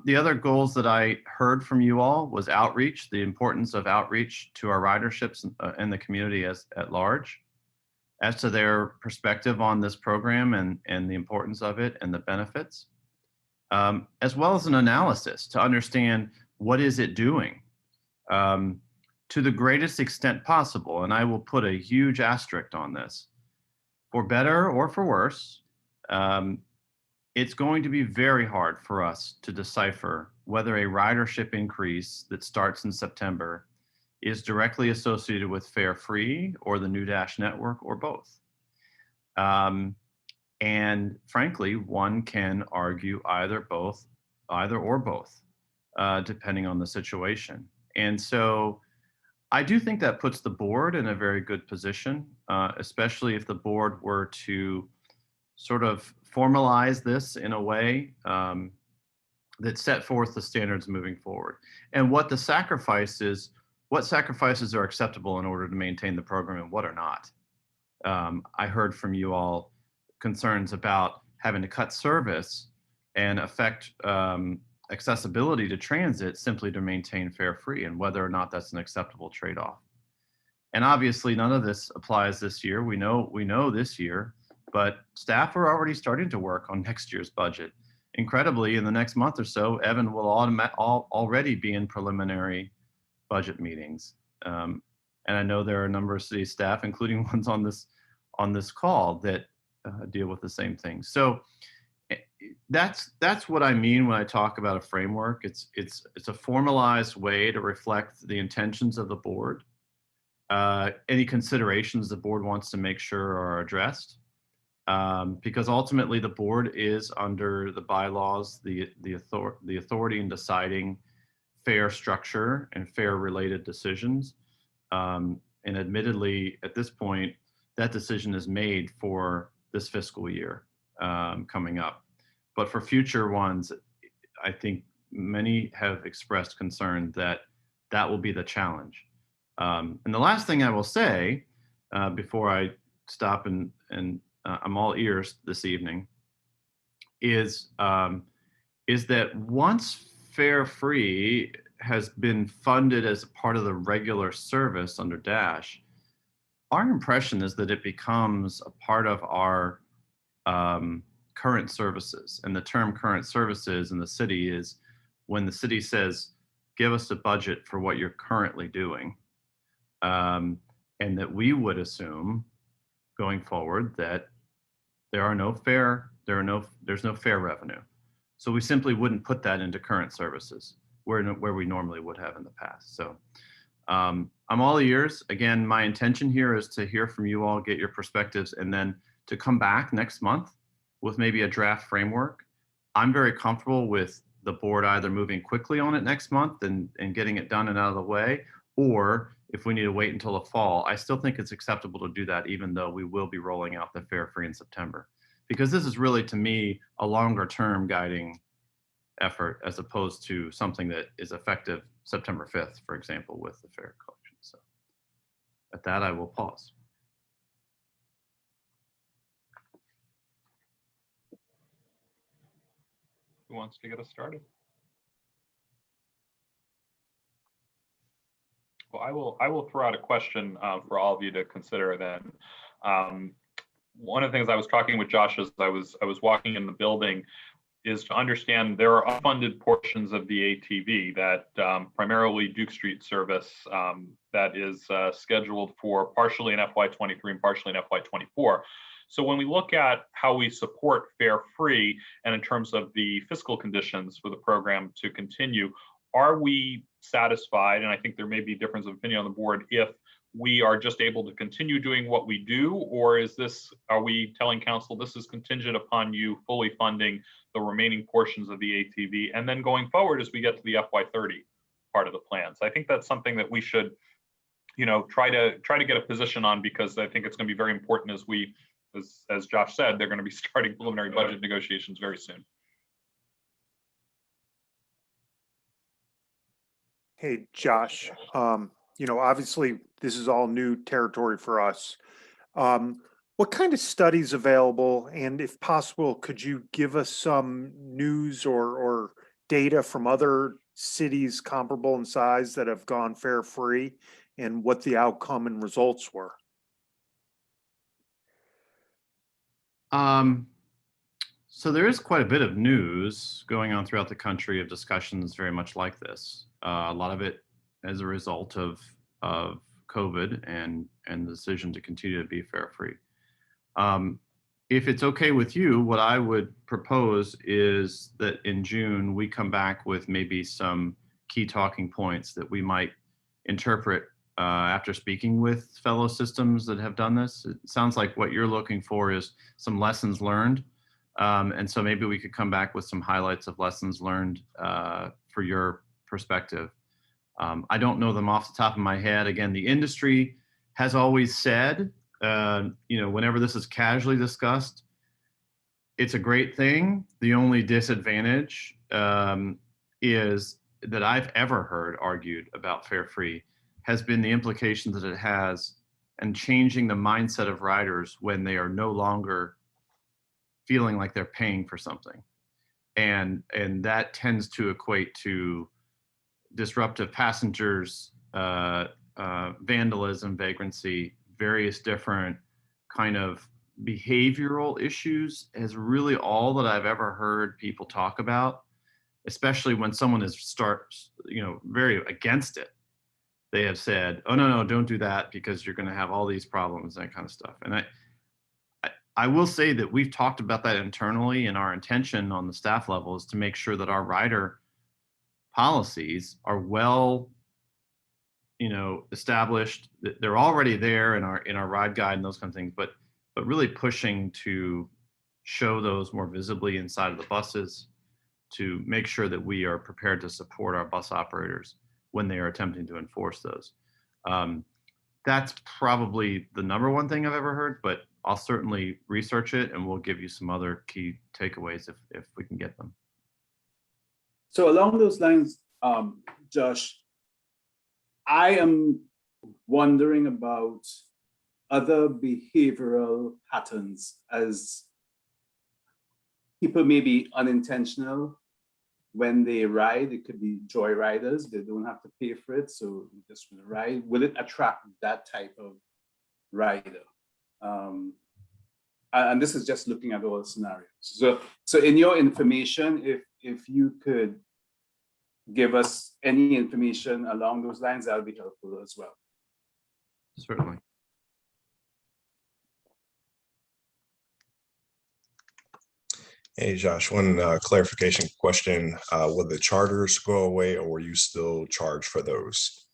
The other goals that I heard from you all was outreach, the importance of outreach to our riderships and the community at large, as to their perspective on this program and the importance of it and the benefits, as well as an analysis to understand what is it doing to the greatest extent possible. And I will put a huge asterisk on this. For better or for worse, it's going to be very hard for us to decipher whether a ridership increase that starts in September is directly associated with fare free or the new Dash network or both. And frankly, one can argue either or both, depending on the situation. And so I do think that puts the board in a very good position, especially if the board were to sort of formalize this in a way that set forth the standards moving forward. And what sacrifices are acceptable in order to maintain the program and what are not. I heard from you all concerns about having to cut service and affect accessibility to transit simply to maintain fare free, and whether or not that's an acceptable trade-off. And obviously none of this applies this year. We know this year, but staff are already starting to work on next year's budget. Incredibly, in the next month or so, Evan will already be in preliminary budget meetings. And I know there are a number of city staff, including ones on this call, that deal with the same thing. So that's what I mean when I talk about a framework. It's a formalized way to reflect the intentions of the board. Any considerations the board wants to make sure are addressed. Because ultimately the board is under the bylaws, the authority in deciding fare structure and fare related decisions. And admittedly, at this point, that decision is made for this fiscal year coming up. But for future ones, I think many have expressed concern that that will be the challenge. And the last thing I will say before I stop and I'm all ears this evening, is that once fare free has been funded as a part of the regular service under DASH, our impression is that it becomes a part of our current services. And the term current services in the city is when the city says, give us a budget for what you're currently doing. And that we would assume going forward that there's no fare revenue. So we simply wouldn't put that into current services where we normally would have in the past. So I'm all ears. Again, my intention here is to hear from you all, get your perspectives, and then to come back next month with maybe a draft framework. I'm very comfortable with the board either moving quickly on it next month and getting it done and out of the way, or if we need to wait until the fall, I still think it's acceptable to do that, even though we will be rolling out the fare free in September. Because this is really, to me, a longer term guiding effort as opposed to something that is effective September 5th, for example, with the fare collection. So at that, I will pause. Who wants to get us started? Well, I will throw out a question for all of you to consider then. One of the things I was talking with Josh as I was walking in the building is to understand there are unfunded portions of the ATV that primarily Duke Street service that is scheduled for partially in FY23 and partially in FY24. So when we look at how we support fare free and in terms of the fiscal conditions for the program to continue, are we satisfied, and I think there may be difference of opinion on the board, if we are just able to continue doing what we do, or are we telling council this is contingent upon you fully funding the remaining portions of the ATV, and then going forward as we get to the FY30 part of the plan? So I think that's something that we should, try to get a position on, because I think it's going to be very important as Josh said, they're going to be starting preliminary budget negotiations very soon. Hey, Josh, obviously this is all new territory for us. What kind of studies available? And if possible, could you give us some news or data from other cities comparable in size that have gone fare free and what the outcome and results were? So there is quite a bit of news going on throughout the country of discussions very much like this. A lot of it as a result of COVID and the decision to continue to be fare free. If it's okay with you, what I would propose is that in June, we come back with maybe some key talking points that we might interpret after speaking with fellow systems that have done this. It sounds like what you're looking for is some lessons learned. And so maybe we could come back with some highlights of lessons learned for your perspective. I don't know them off the top of my head. Again, the industry has always said, whenever this is casually discussed, it's a great thing. The only disadvantage is that I've ever heard argued about fare free has been the implications that it has and changing the mindset of riders when they are no longer feeling like they're paying for something. And that tends to equate to disruptive passengers, vandalism, vagrancy, various different kind of behavioral issues is really all that I've ever heard people talk about, especially when someone is very against it. They have said, oh, no, don't do that because you're going to have all these problems, that kind of stuff. And I will say that we've talked about that internally, and our intention on the staff level is to make sure that our rider policies are well, established. They're already there in our ride guide and those kind of things, but really pushing to show those more visibly inside of the buses to make sure that we are prepared to support our bus operators when they are attempting to enforce those. That's probably the number one thing I've ever heard, but I'll certainly research it and we'll give you some other key takeaways if we can get them. So along those lines, Josh, I am wondering about other behavioral patterns as people may be unintentional when they ride. It could be joy riders. They don't have to pay for it, so they just want to ride. Will it attract that type of rider? And this is just looking at all scenarios. So in your information, if you could give us any information along those lines, that would be helpful as well. Certainly. Hey, Josh, one clarification question. Will the charters go away or will you still charge for those?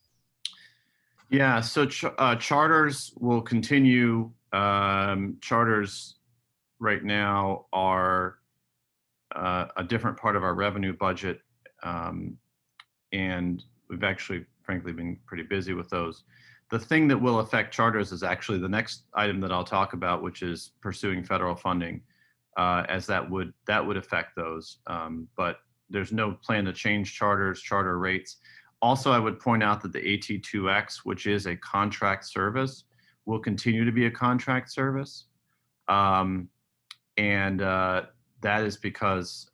Yeah, so charters will continue. Charters right now are a different part of our revenue budget. And we've actually, frankly, been pretty busy with those. The thing that will affect charters is actually the next item that I'll talk about, which is pursuing federal funding, as that would affect those. But there's no plan to change charter rates. Also, I would point out that the AT2X, which is a contract service, will continue to be a contract service. And that is because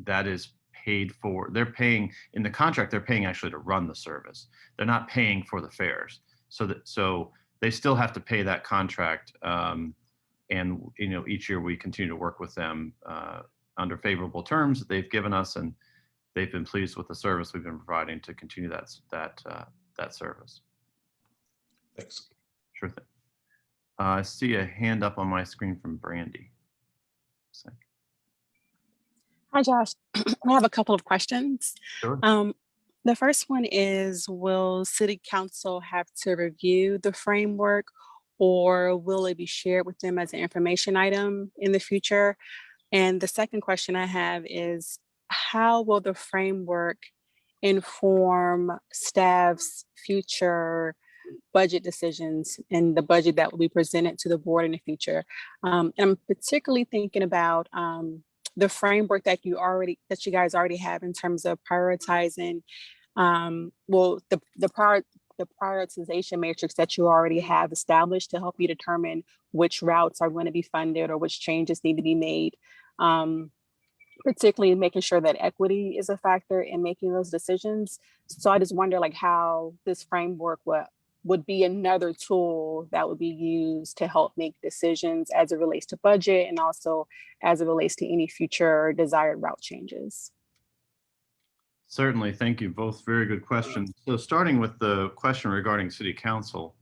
that is paid for. They're paying in the contract. They're paying actually to run the service. They're not paying for the fares. So they still have to pay that contract. And each year we continue to work with them under favorable terms that they've given us, and they've been pleased with the service we've been providing to continue that service. Thanks. Sure thing. I see a hand up on my screen from Brandy. Hi, Josh. I have a couple of questions. Sure. The first one is, will City Council have to review the framework, or will it be shared with them as an information item in the future? And the second question I have is, how will the framework inform staff's future budget decisions and the budget that will be presented to the board in the future? And I'm particularly thinking about the framework that you guys already have in terms of prioritizing, the prioritization matrix that you already have established to help you determine which routes are going to be funded or which changes need to be made. Particularly making sure that equity is a factor in making those decisions. So I just wonder how this framework would be another tool that would be used to help make decisions as it relates to budget and also as it relates to any future desired route changes. Certainly, thank you. Both very good questions. So starting with the question regarding City Council,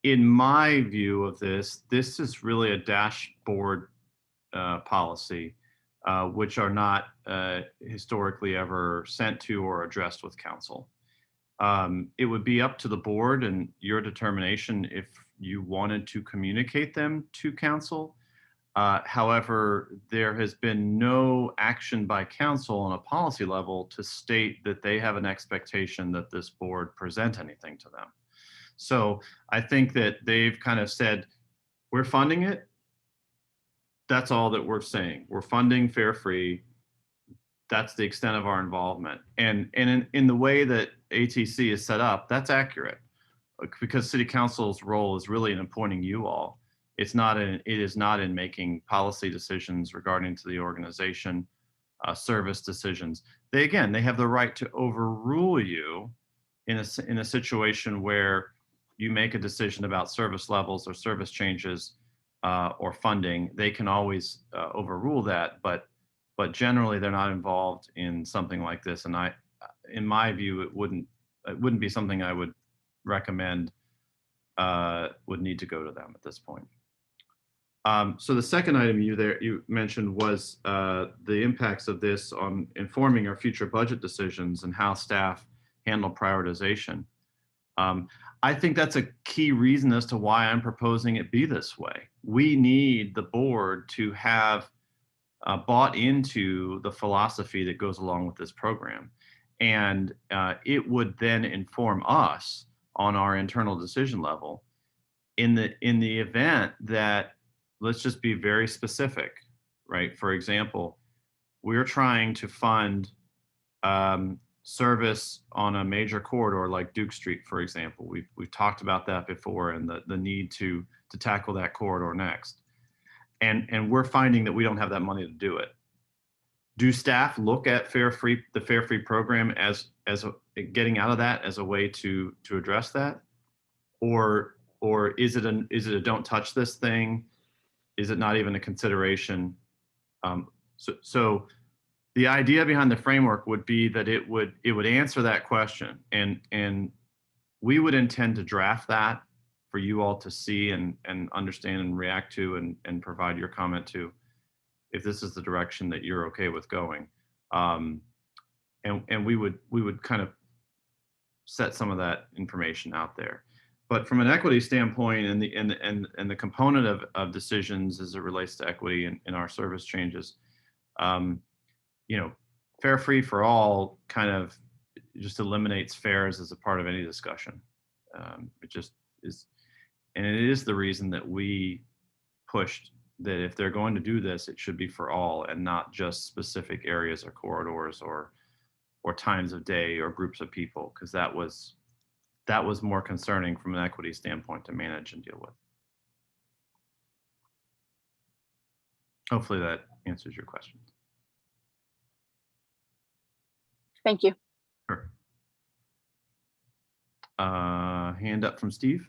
in my view of this is really a dashboard policy, which are not historically ever sent to or addressed with Council. It would be up to the board and your determination if you wanted to communicate them to Council. However, there has been no action by council on a policy level to state that they have an expectation that this board present anything to them. So I think that they've kind of said, we're funding it. That's all that we're saying. We're funding Fare Free. That's the extent of our involvement. And in the way that ATC is set up, that's accurate, because city council's role is really in appointing you all. It is not in making policy decisions regarding to the organization, service decisions. They have the right to overrule you in a situation where you make a decision about service levels or service changes or funding. They can always overrule that, but generally they're not involved in something like this. And in my view, it wouldn't be something I would recommend would need to go to them at this point. So the second item you mentioned was the impacts of this on informing our future budget decisions and how staff handle prioritization. I think that's a key reason as to why I'm proposing it be this way. We need the board to have bought into the philosophy that goes along with this program. And it would then inform us on our internal decision level in the event that, let's just be very specific, right? For example, we're trying to fund service on a major corridor like Duke Street, for example. We've talked about that before, and the need to tackle that corridor next. And we're finding that we don't have that money to do it. Do staff look at the Fare Free program as getting out of that as a way to address that? Or is it a don't touch this thing? Is it not even a consideration? So the idea behind the framework would be that it would answer that question, and we would intend to draft that for you all to see and understand and react to and provide your comment to, if this is the direction that you're okay with going. And we would kind of set some of that information out there. But from an equity standpoint and the component of decisions as it relates to equity in our service changes, Fare Free for all kind of just eliminates fares as a part of any discussion. It just is, and it is the reason that we pushed that if they're going to do this, it should be for all and not just specific areas or corridors or times of day or groups of people, because that was more concerning from an equity standpoint to manage and deal with. Hopefully that answers your question. Thank you. Sure. Hand up from Steve.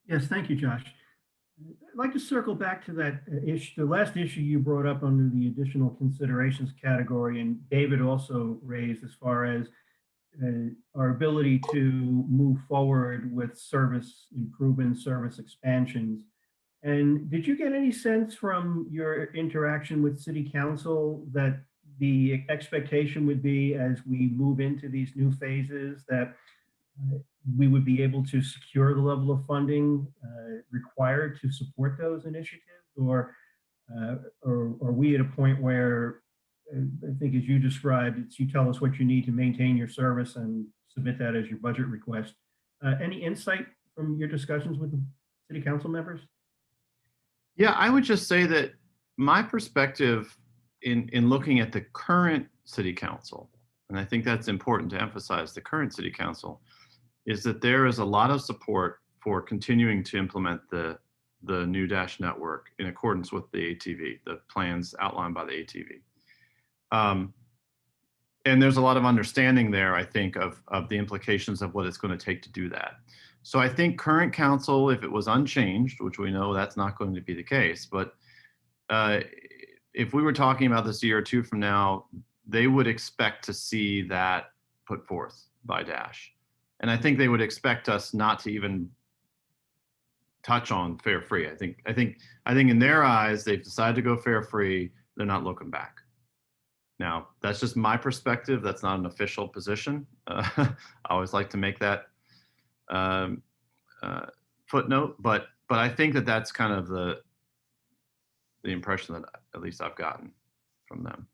Yes, thank you, Josh. I'd like to circle back to that issue, the last issue you brought up under the additional considerations category, and David also raised as far as our ability to move forward with service improvements, service expansions. And did you get any sense from your interaction with City Council that the expectation would be, as we move into these new phases, that we would be able to secure the level of funding required to support those initiatives? Or are we at a point where, I think as you described, it's you tell us what you need to maintain your service and submit that as your budget request. Any insight from your discussions with the City Council members? Yeah, I would just say that my perspective in looking at the current City Council, and I think that's important to emphasize, the current City Council, is that there is a lot of support for continuing to implement the new Dash network in accordance with the ATV, the plans outlined by the ATV. And there's a lot of understanding there, I think, of the implications of what it's going to take to do that. So I think current council, if it was unchanged, which we know that's not going to be the case, but if we were talking about this a year or two from now, they would expect to see that put forth by Dash. And I think they would expect us not to even touch on Fare Free. I think in their eyes, they've decided to go Fare Free. They're not looking back. Now, that's just my perspective. That's not an official position. I always like to make that footnote, but but I think that that's kind of the impression that at least I've gotten from them.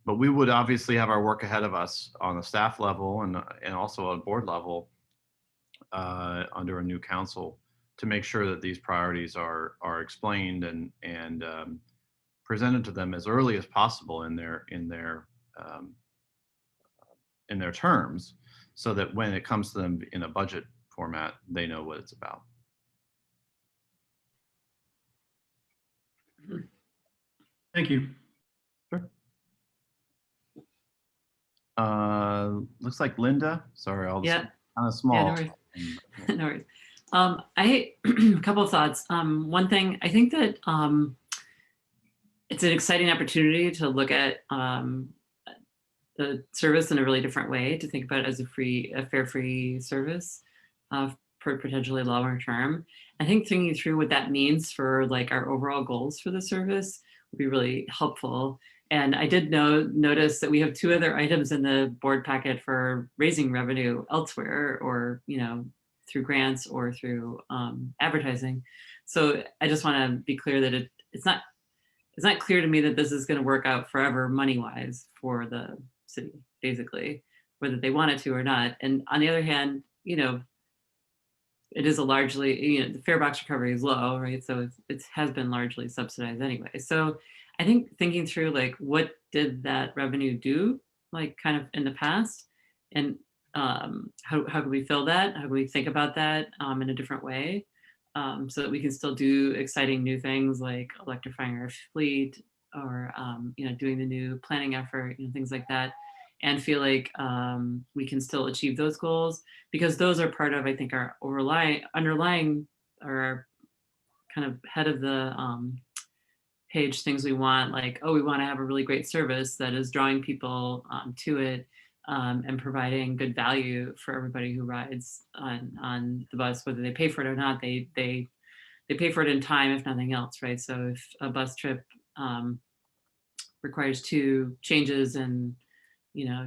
But we would obviously have our work ahead of us on the staff level and also on board level under a new council to make sure that these priorities are explained and presented to them as early as possible in their terms, so that when it comes to them in a budget format, they know what it's about. Thank you. Sure. Looks like Linda. Sorry, all this Yeah. kind of small. Yeah, no worries. No worries. I a couple of thoughts. One thing, I think that it's an exciting opportunity to look at the service in a really different way, to think about it as a fare free service for potentially longer term. I think thinking through what that means for like our overall goals for the service would be really helpful. And I did notice that we have 2 other items in the board packet for raising revenue elsewhere, or through grants or through advertising. So I just want to be clear that it's not clear to me that this is going to work out forever money-wise for the city, basically, whether they want it to or not. And on the other hand, it is a largely, the fare box recovery is low, right? So it has been largely subsidized anyway. So I think thinking through like, what did that revenue do, like kind of in the past, and how can we fill that? How can we think about that in a different way, so that we can still do exciting new things like electrifying our fleet, or doing the new planning effort, things like that, and feel like we can still achieve those goals, because those are part of, I think, our underlying or kind of head of the page things we want, like, oh, we want to have a really great service that is drawing people to it, and providing good value for everybody who rides on the bus, whether they pay for it or not. They pay for it in time, if nothing else, right? So if a bus trip requires 2 changes and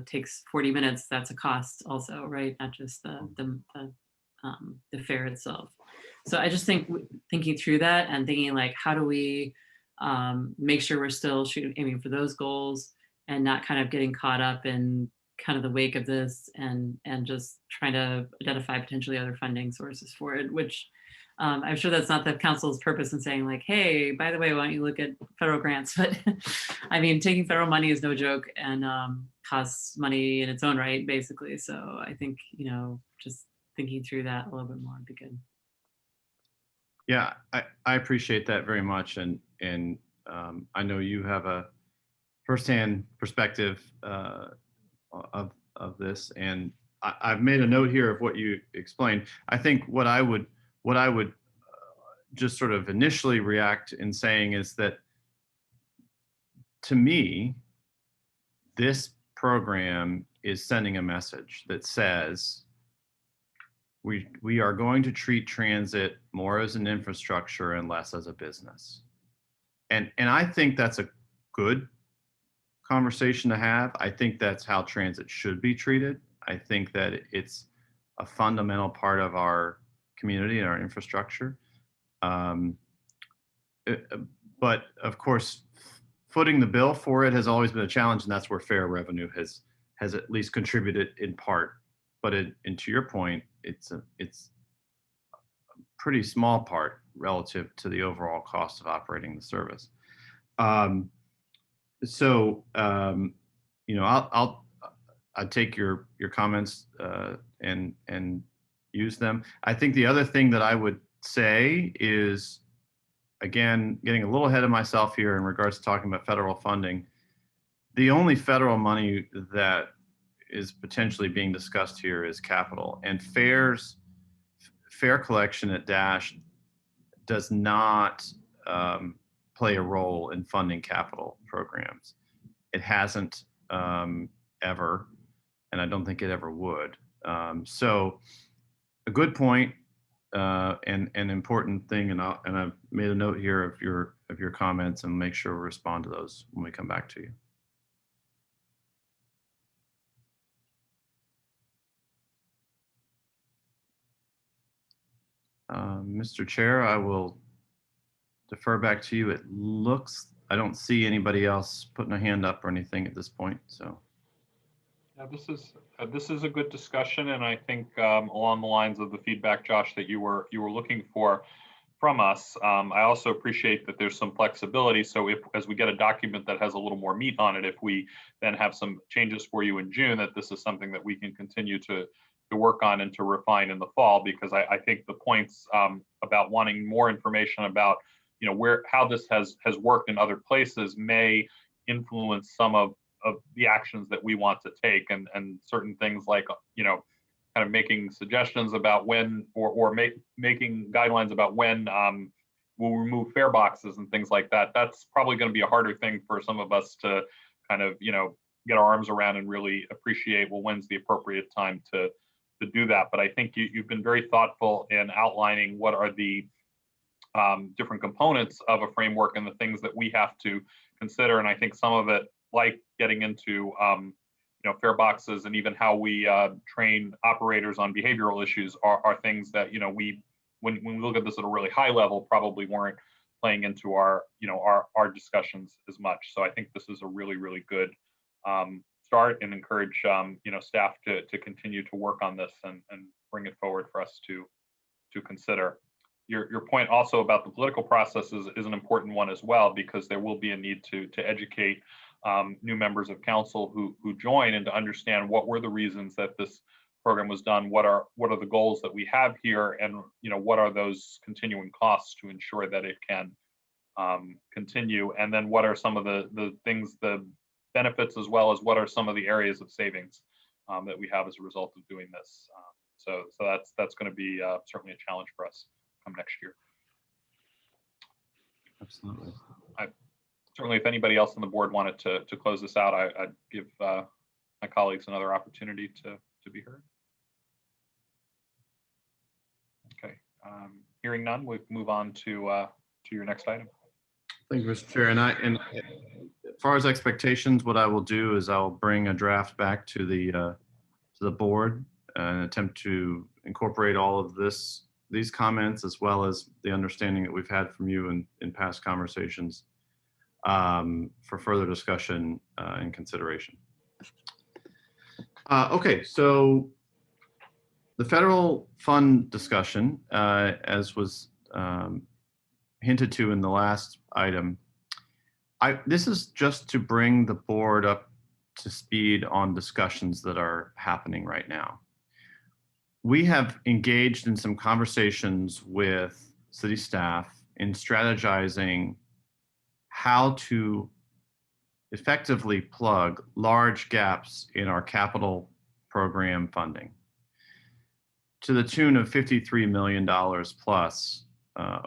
takes 40 minutes, that's a cost also, right? Not just the fare itself. So I just think thinking through that and thinking like, how do we make sure we're still aiming for those goals and not kind of getting caught up in kind of the wake of this and just trying to identify potentially other funding sources for it, which I'm sure that's not the council's purpose in saying like, hey, by the way, why don't you look at federal grants? But I mean, taking federal money is no joke and costs money in its own right, basically. So I think, just thinking through that a little bit more would be good. Yeah, I appreciate that very much. And I know you have a firsthand perspective of this. And I've made a note here of what you explained. I think what I would just sort of initially react in saying is that, to me, this program is sending a message that says we are going to treat transit more as an infrastructure and less as a business. And I think that's a good conversation to have. I think that's how transit should be treated. I think that it's a fundamental part of our community and our infrastructure. But of course, footing the bill for it has always been a challenge, and that's where fare revenue has at least contributed in part. But and to your point, it's a pretty small part relative to the overall cost of operating the service. I'll take your comments and use them. I think the other thing that I would say is, again, getting a little ahead of myself here in regards to talking about federal funding, the only federal money that is potentially being discussed here is capital, and fare collection at Dash does not play a role in funding capital programs. It hasn't ever, and I don't think it ever would. So a good point and an important thing, and I've made a note here of your comments, and make sure we respond to those when we come back to you. Mr. Chair, I will defer back to you. It looks, I don't see anybody else putting a hand up or anything at this point, so. Yeah, this is a good discussion, and I think along the lines of the feedback, Josh, that you were looking for from us. I also appreciate that there's some flexibility. So if, as we get a document that has a little more meat on it, if we then have some changes for you in June, that this is something that we can continue to work on and to refine in the fall, because I think the points about wanting more information about, you know, how this has worked in other places may influence some of the actions that we want to take, and certain things like, you know, kind of making suggestions about when, or making guidelines about when we'll remove fare boxes and things like that. That's probably going to be a harder thing for some of us to kind of, you know, get our arms around and really appreciate, well, when's the appropriate time to do that. But I think you've been very thoughtful in outlining what are the different components of a framework and the things that we have to consider. And I think some of it, like getting into you know, fare boxes and even how we train operators on behavioral issues are things that, you know, when we look at this at a really high level, probably weren't playing into our, you know, our discussions as much. So I think this is a really, really good start, and encourage you know, staff to continue to work on this and bring it forward for us to consider. Your point also about the political process is an important one as well, because there will be a need to educate new members of council who join, and to understand what were the reasons that this program was done, what are the goals that we have here, and, you know, what are those continuing costs to ensure that it can continue, and then what are some of the things, the benefits, as well as what are some of the areas of savings that we have as a result of doing this. So that's going to be certainly a challenge for us come next year. Absolutely. Certainly, if anybody else on the board wanted to close this out, I'd give my colleagues another opportunity to be heard. Okay, hearing none, we move on to your next item. Thank you, Mr. Chair. And as far as expectations, what I will do is I'll bring a draft back to the board and attempt to incorporate all of these comments, as well as the understanding that we've had from you in past conversations, for further discussion and consideration. Okay, so the federal fund discussion, as was hinted to in the last item, this is just to bring the board up to speed on discussions that are happening right now. We have engaged in some conversations with city staff in strategizing how to effectively plug large gaps in our capital program funding to the tune of $53 million plus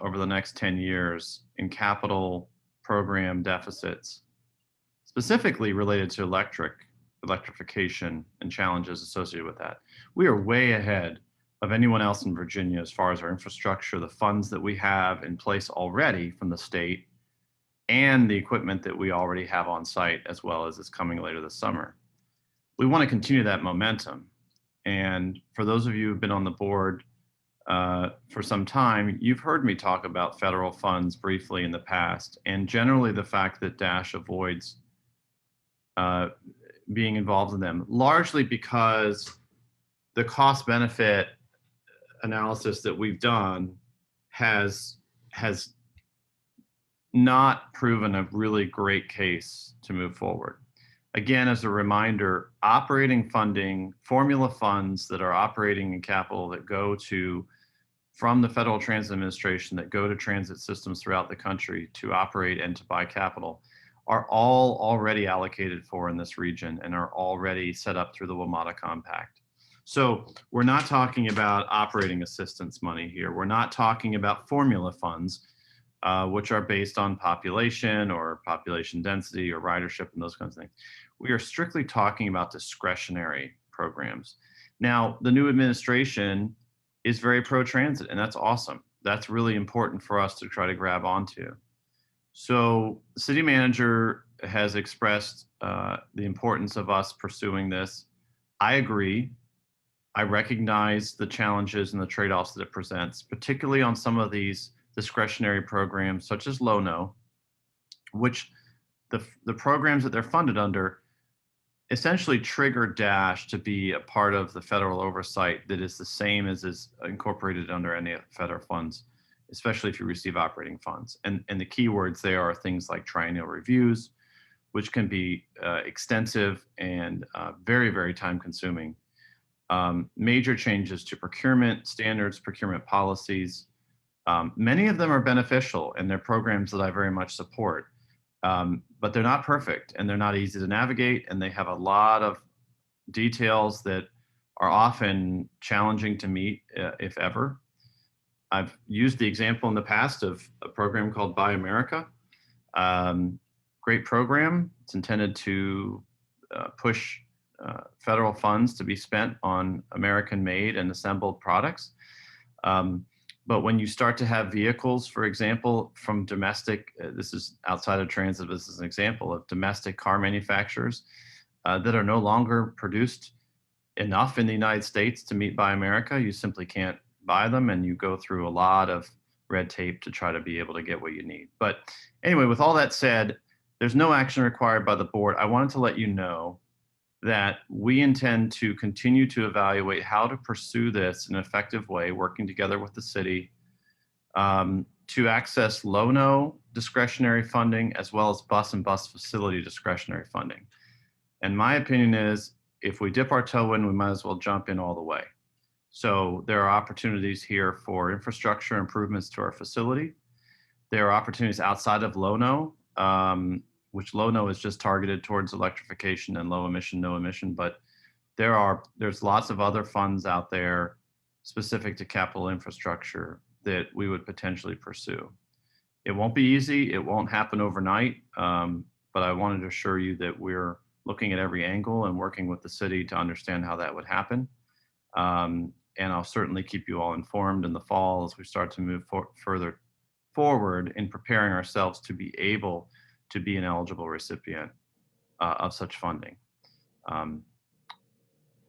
over the next 10 years in capital program deficits, specifically related to electrification and challenges associated with that. We are way ahead of anyone else in Virginia as far as our infrastructure, the funds that we have in place already from the state, and the equipment that we already have on site, as well as is coming later this summer. We want to continue that momentum. And for those of you who've been on the board for some time, you've heard me talk about federal funds briefly in the past, and generally the fact that DASH avoids being involved in them, largely because the cost benefit analysis that we've done has not proven a really great case to move forward. Again, as a reminder, operating funding, formula funds that are operating in capital that go from the Federal Transit Administration, that go to transit systems throughout the country to operate and to buy capital, are all already allocated for in this region and are already set up through the WMATA Compact. So we're not talking about operating assistance money here. We're not talking about formula funds, which are based on population or population density or ridership and those kinds of things. We are strictly talking about discretionary programs. Now, the new administration is very pro-transit, and that's awesome. That's really important for us to try to grab onto. So the city manager has expressed the importance of us pursuing this. I agree. I recognize the challenges and the trade-offs that it presents, particularly on some of these discretionary programs such as Low-No, which the programs that they're funded under essentially trigger DASH to be a part of the federal oversight that is the same as is incorporated under any federal funds, especially if you receive operating funds. And the key words there are things like triennial reviews, which can be extensive and very, very time consuming. Major changes to procurement standards, procurement policies. Many of them are beneficial and they're programs that I very much support. But they're not perfect and they're not easy to navigate, and they have a lot of details that are often challenging to meet, if ever. I've used the example in the past of a program called Buy America. Great program. It's intended to push federal funds to be spent on American-made and assembled products. But when you start to have vehicles, for example, from domestic, this is outside of transit, this is an example of domestic car manufacturers that are no longer produced enough in the United States to meet Buy America, you simply can't buy them, and you go through a lot of red tape to try to be able to get what you need. But anyway, with all that said, there's no action required by the board. I wanted to let you know that we intend to continue to evaluate how to pursue this in an effective way, working together with the city to access Low-No discretionary funding as well as bus and bus facility discretionary funding. And my opinion is if we dip our toe in, we might as well jump in all the way. So there are opportunities here for infrastructure improvements to our facility. There are opportunities outside of Low-No, which Low-No is just targeted towards electrification and low emission, no emission, but there's lots of other funds out there specific to capital infrastructure that we would potentially pursue. It won't be easy, it won't happen overnight, but I wanted to assure you that we're looking at every angle and working with the city to understand how that would happen. And I'll certainly keep you all informed in the fall as we start to move further forward in preparing ourselves to be able to be an eligible recipient of such funding.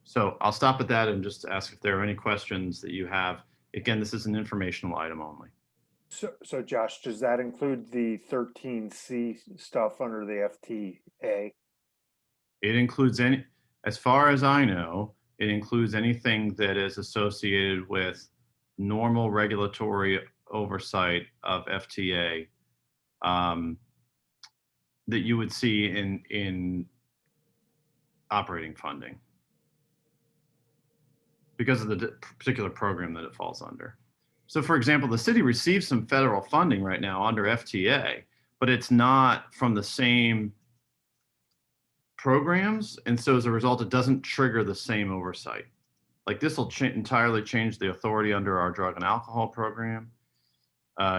So I'll stop at that and just ask if there are any questions that you have. Again, this is an informational item only. So Josh, does that include the 13C stuff under the FTA? It includes any, as far as I know, it includes anything that is associated with normal regulatory oversight of FTA that you would see in operating funding because of the particular program that it falls under. So for example, the city receives some federal funding right now under FTA, but it's not from the same programs. And so as a result, it doesn't trigger the same oversight. Like this will entirely change the authority under our drug and alcohol program.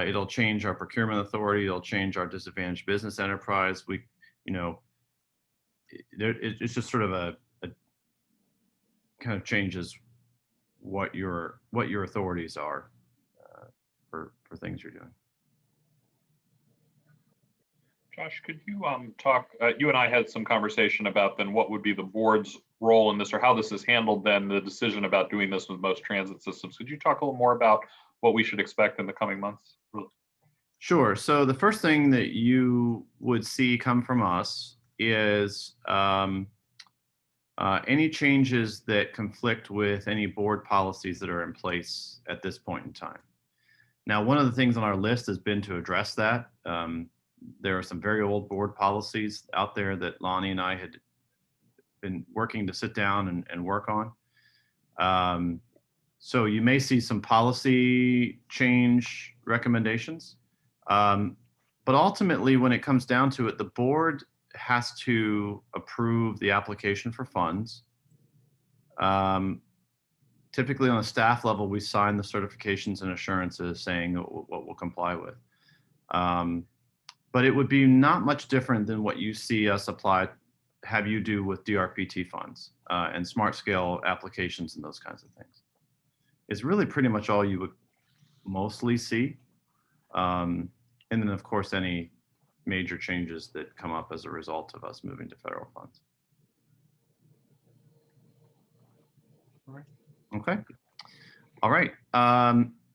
It'll change our procurement authority. It'll change our disadvantaged business enterprise. It's just sort of a kind of changes what your authorities are for things you're doing. Josh, could you talk, you and I had some conversation about then what would be the board's role in this, or how this is handled then, the decision about doing this with most transit systems. Could you talk a little more about what we should expect in the coming months? Sure. So the first thing that you would see come from us is any changes that conflict with any board policies that are in place at this point in time. Now, one of the things on our list has been to address that. There are some very old board policies out there that Lonnie and I had been working to sit down and work on. So you may see some policy change recommendations. But ultimately, when it comes down to it, the board has to approve the application for funds. Typically on a staff level, we sign the certifications and assurances saying what we'll comply with. But it would be not much different than what you see us have you do with DRPT funds and smart scale applications and those kinds of things. It's really pretty much all you would mostly see. And then of course, any major changes that come up as a result of us moving to federal funds. All right. Okay. All right.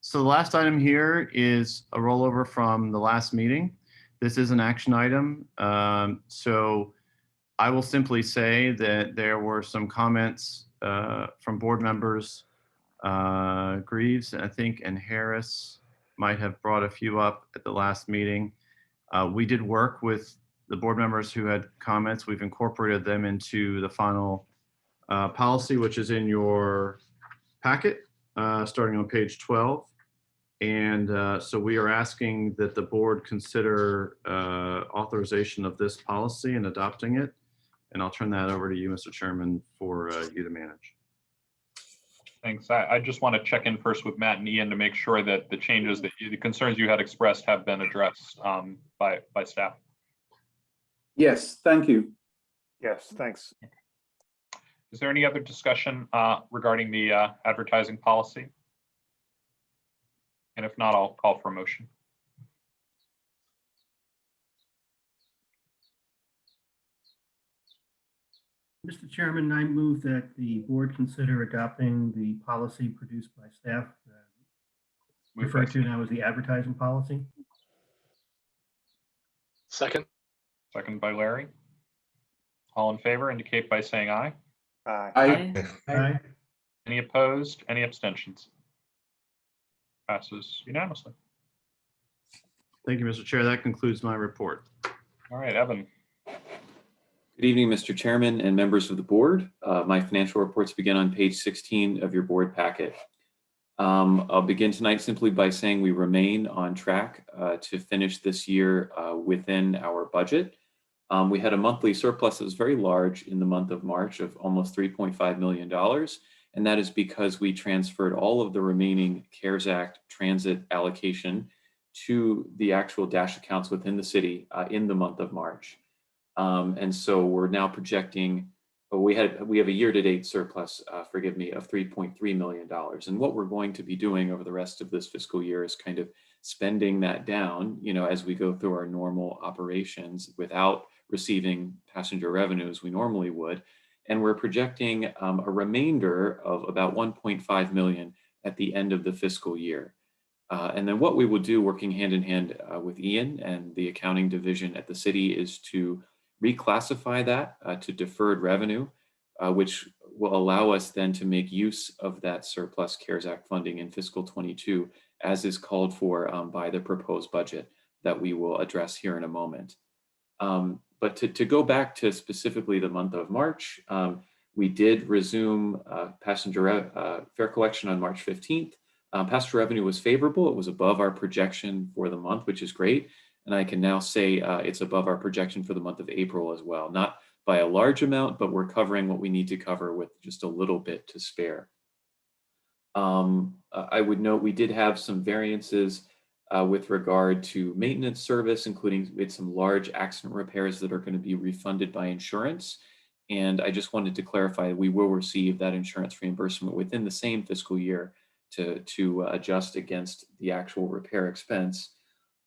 So the last item here is a rollover from the last meeting. This is an action item. So I will simply say that there were some comments from board members, Greaves, I think, and Harris might have brought a few up at the last meeting. We did work with the board members who had comments. We've incorporated them into the final policy, which is in your packet, starting on page 12. And so we are asking that the board consider authorization of this policy and adopting it. And I'll turn that over to you, Mr. Chairman, for you to manage. Thanks. I just want to check in first with Matt and Ian to make sure that the changes that the concerns you had expressed have been addressed by staff. Yes, thank you. Yes, thanks. Is there any other discussion regarding the advertising policy? And if not, I'll call for a motion. Mr. Chairman, I move that the board consider adopting the policy produced by staff, referred to now as the advertising policy. Second. Second by Larry. All in favor indicate by saying aye. Aye. Aye. Any opposed? Any abstentions? Passes unanimously. Thank you, Mr. Chair. That concludes my report. All right, Evan. Good evening, Mr. Chairman and members of the board. My financial reports begin on page 16 of your board packet. I'll begin tonight simply by saying we remain on track to finish this year within our budget. We had a monthly surplus that was very large in the month of March of almost $3.5 million. And that is because we transferred all of the remaining CARES Act transit allocation to the actual DASH accounts within the city in the month of March. And so we're now projecting, we have a year-to-date surplus, of $3.3 million. And what we're going to be doing over the rest of this fiscal year is kind of spending that down, as we go through our normal operations without receiving passenger revenue as we normally would. And we're projecting a remainder of about 1.5 million at the end of the fiscal year. And then what we will do, working hand in hand with Ian and the accounting division at the city, is to reclassify that to deferred revenue, which will allow us then to make use of that surplus CARES Act funding in fiscal 22, as is called for by the proposed budget that we will address here in a moment. But to go back to specifically the month of March, we did resume passenger fare collection on March 15th. Passenger revenue was favorable. It was above our projection for the month, which is great. And I can now say it's above our projection for the month of April as well. Not by a large amount, but we're covering what we need to cover with just a little bit to spare. I would note we did have some variances with regard to maintenance service, including with some large accident repairs that are going to be refunded by insurance. And I just wanted to clarify, we will receive that insurance reimbursement within the same fiscal year to adjust against the actual repair expense.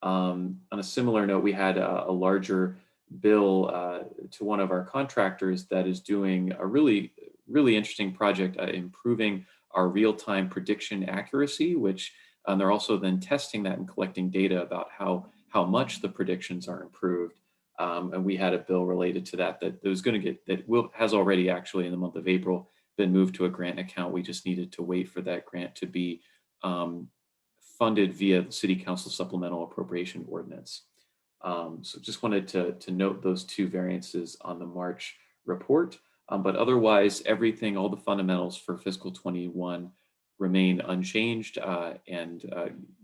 On a similar note, we had a larger bill to one of our contractors that is doing a really interesting project, improving our real-time prediction accuracy, which they're also then testing that and collecting data about how much the predictions are improved. And we had a bill related to that was going to get, has already actually in the month of April been moved to a grant account. We just needed to wait for that grant to be funded via the City Council Supplemental Appropriation Ordinance. So just wanted to note those two variances on the March report. But otherwise, everything, all the fundamentals for fiscal 21 remain unchanged. And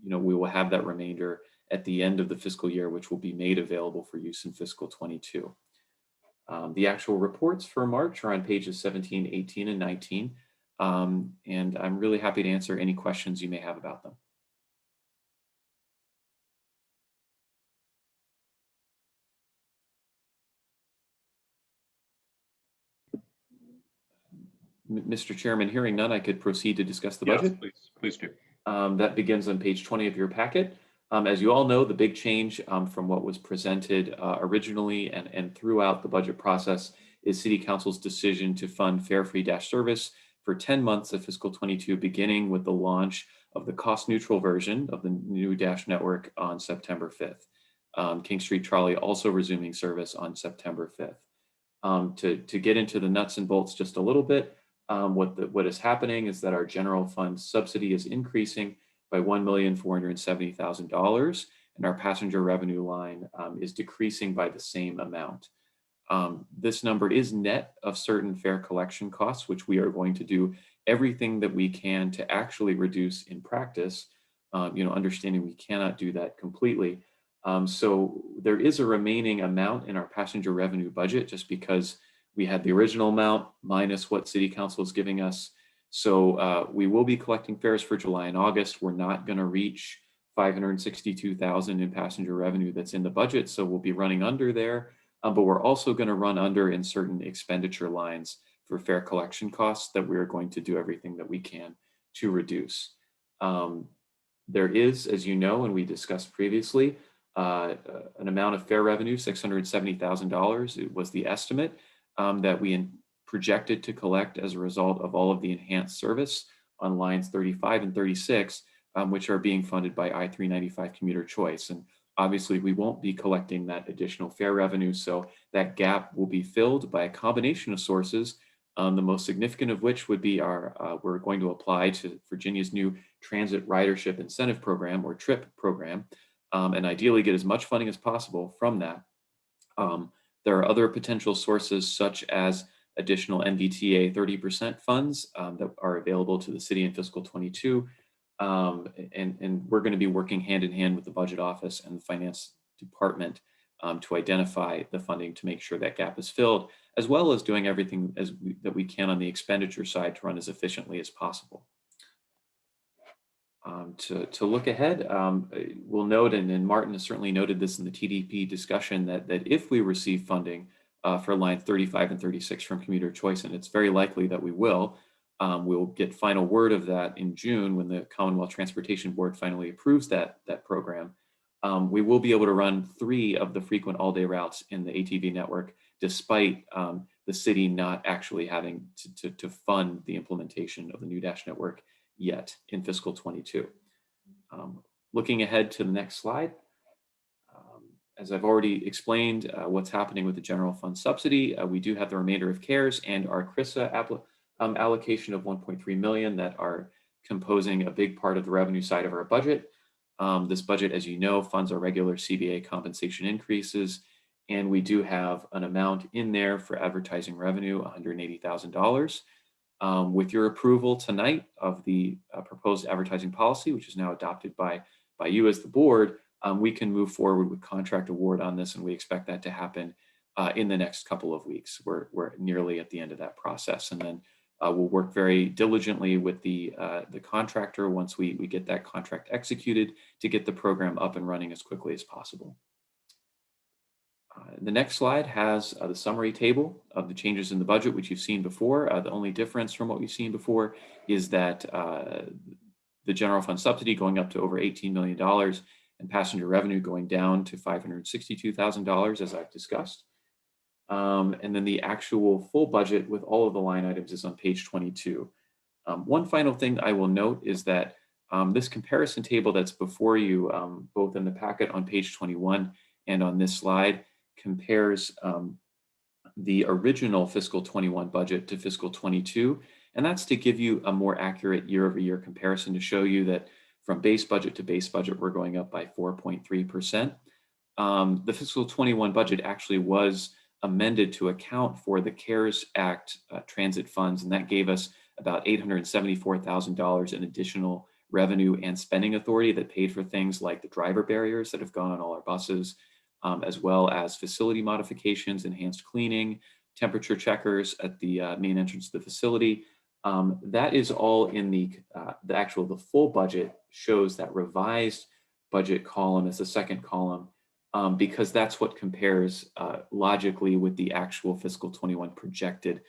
we will have that remainder at the end of the fiscal year, which will be made available for use in fiscal 22. The actual reports for March are on pages 17, 18, and 19. And I'm really happy to answer any questions you may have about them. Mr. Chairman, hearing none, I could proceed to discuss the budget. Yes, please do. That begins on page 20 of your packet. As you all know, the big change from what was presented originally and throughout the budget process is City Council's decision to fund fare-free dash service for 10 months of fiscal 22, beginning with the launch of the cost neutral version of the new Dash network on September 5th. King Street Trolley also resuming service on September 5th. To get into the nuts and bolts just a little bit, what is happening is that our general fund subsidy is increasing by $1,470,000, and our passenger revenue line is decreasing by the same amount. This number is net of certain fare collection costs, which we are going to do everything that we can to actually reduce in practice, understanding we cannot do that completely. So there is a remaining amount in our passenger revenue budget just because we had the original amount minus what City Council is giving us. So we will be collecting fares for July and August. We're not going to reach $562,000 in passenger revenue that's in the budget, so we'll be running under there. But we're also going to run under in certain expenditure lines for fare collection costs that we're going to do everything that we can to reduce. There is, as you know, and we discussed previously, an amount of fare revenue, $670,000. It was the estimate that we projected to collect as a result of all of the enhanced service on lines 35 and 36, which are being funded by I-395 commuter choice. And obviously we won't be collecting that additional fare revenue, so that gap will be filled by a combination of sources, the most significant of which would be we're going to apply to Virginia's new Transit Ridership Incentive Program, or TRIP program, and ideally get as much funding as possible from that. There are other potential sources such as additional NVTA 30% funds that are available to the city in fiscal 22. And we're going to be working hand in hand with the budget office and the finance department to identify the funding to make sure that gap is filled, as well as doing everything that we can on the expenditure side to run as efficiently as possible. To look ahead, we'll note, and Martin has certainly noted this in the TDP discussion, that if we receive funding for lines 35 and 36 from commuter choice, and it's very likely that we will, we'll get final word of that in June when the Commonwealth Transportation Board finally approves that program. We will be able to run 3 of the frequent all-day routes in the ATV network, despite the city not actually having to fund the implementation of the new Dash network yet in fiscal 22. Looking ahead to the next slide, as I've already explained what's happening with the general fund subsidy, we do have the remainder of CARES and our CRISA allocation of $1.3 million that are composing a big part of the revenue side of our budget. This budget, as you know, funds our regular CBA compensation increases, and we do have an amount in there for advertising revenue, $180,000. With your approval tonight of the proposed advertising policy, which is now adopted by you as the board, we can move forward with contract award on this, and we expect that to happen in the next couple of weeks. We're nearly at the end of that process, and then we'll work very diligently with the contractor once we get that contract executed to get the program up and running as quickly as possible. The next slide has the summary table of the changes in the budget, which you've seen before. The only difference from what we've seen before is that the general fund subsidy going up to over $18 million and passenger revenue going down to $562,000, as I've discussed. And then the actual full budget with all of the line items is on page 22. One final thing I will note is that this comparison table that's before you, both in the packet on page 21 and on this slide, compares the original fiscal 21 budget to fiscal 22. And that's to give you a more accurate year-over-year comparison to show you that from base budget to base budget, we're going up by 4.3%. The fiscal 21 budget actually was amended to account for the CARES Act transit funds, and that gave us about $874,000 in additional revenue and spending authority that paid for things like the driver barriers that have gone on all our buses, as well as facility modifications, enhanced cleaning, temperature checkers at the main entrance to the facility. That is all in the full budget shows that revised budget column as the second column, because that's what compares logically with the actual fiscal 21 projected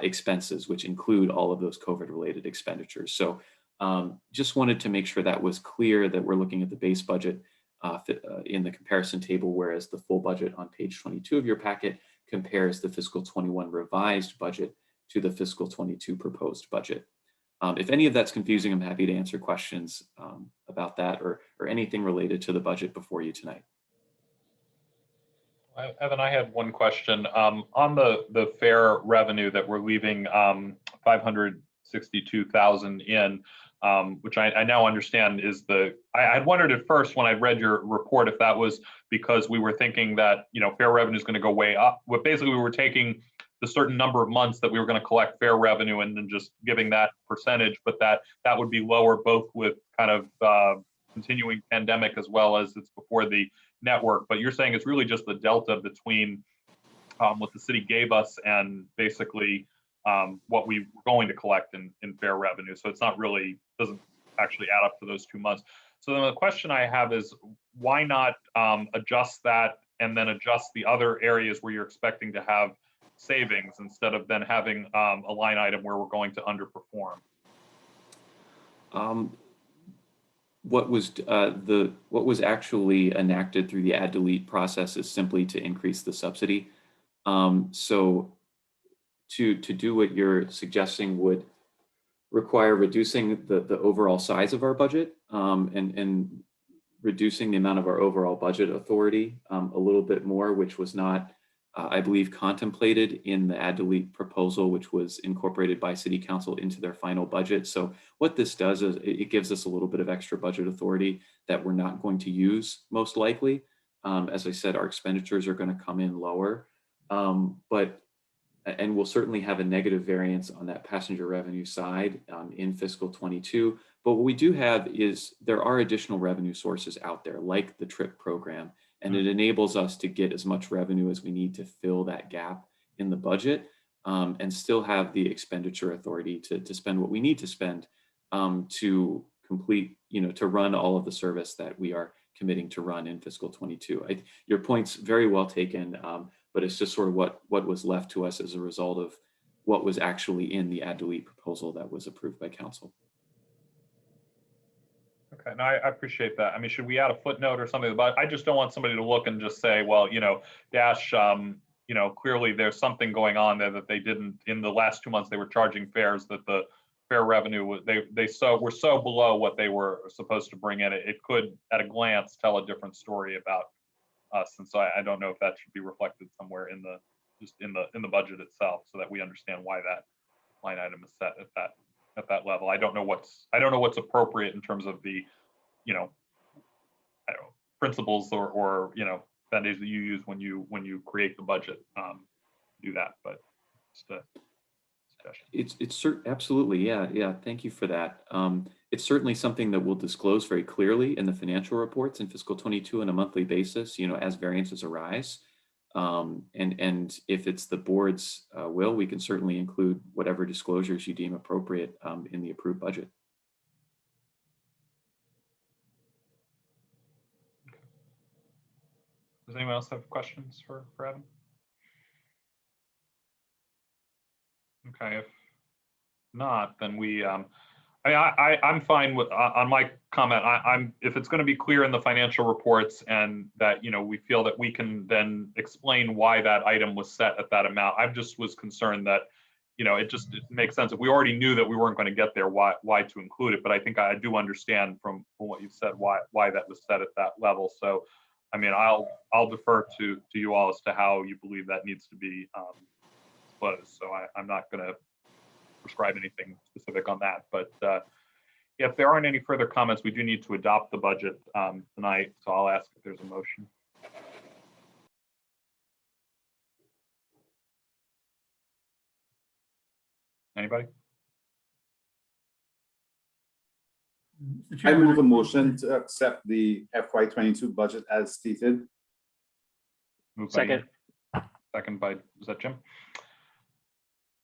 expenses, which include all of those COVID-related expenditures. So just wanted to make sure that was clear that we're looking at the base budget in the comparison table, whereas the full budget on page 22 of your packet compares the fiscal 21 revised budget to the fiscal 22 proposed budget. If any of that's confusing, I'm happy to answer questions about that or anything related to the budget before you tonight. Evan, I had one question on the fair revenue that we're leaving 562,000 in, which I now understand is I had wondered at first when I read your report if that was because we were thinking that fair revenue is going to go way up. But basically, we were taking the certain number of months that we were going to collect fair revenue and then just giving that percentage, but that would be lower both with kind of continuing pandemic as well as it's before the network. But you're saying it's really just the delta between what the city gave us and basically what we were going to collect in fair revenue. So it's not really, doesn't actually add up to those 2 months. So then the question I have is why not adjust that and then adjust the other areas where you're expecting to have savings instead of then having a line item where we're going to underperform? What was actually enacted through the add delete process is simply to increase the subsidy. So to do what you're suggesting would require reducing the overall size of our budget and reducing the amount of our overall budget authority a little bit more, which was not, I believe, contemplated in the add delete proposal, which was incorporated by City Council into their final budget. So what this does is it gives us a little bit of extra budget authority that we're not going to use most likely. As I said, our expenditures are going to come in lower, and we'll certainly have a negative variance on that passenger revenue side in fiscal 22. But what we do have is there are additional revenue sources out there like the TRIP program, and it enables us to get as much revenue as we need to fill that gap in the budget and still have the expenditure authority to spend what we need to spend to complete, to run all of the service that we are committing to run in fiscal 22. Your point's very well taken, but it's just sort of what was left to us as a result of what was actually in the add delete proposal that was approved by council. Okay, no, I appreciate that. I mean, should we add a footnote or something about? I just don't want somebody to look and just say, well, Dash, clearly there's something going on there that they didn't in the last 2 months. They were charging fares that the fare revenue was were so below what they were supposed to bring in. It could, at a glance, tell a different story about us, and so I don't know if that should be reflected somewhere in the budget itself, so that we understand why that line item is set at that level. I don't know what's appropriate in terms of the, I don't know, principles or standards that you use when you create the budget. Do that, but just a suggestion. It's absolutely, yeah. Thank you for that. It's certainly something that we'll disclose very clearly in the financial reports in fiscal 22 on a monthly basis, as variances arise. And if it's the board's will, we can certainly include whatever disclosures you deem appropriate in the approved budget. Does anyone else have questions for Evan? Okay, if not, then we, I'm fine with, on my comment, if it's going to be clear in the financial reports and that, we feel that we can then explain why that item was set at that amount. I just was concerned that, it makes sense. If we already knew that we weren't going to get there, why to include it? But I think I do understand from what you said, why that was set at that level. So, I mean, I'll defer to you all as to how you believe that needs to be disclosed. So I'm not going to prescribe anything specific on that, but if there aren't any further comments, we do need to adopt the budget tonight. So I'll ask if there's a motion. Anybody? I move a motion to accept the FY22 budget as stated. Second. Second by, was that Jim?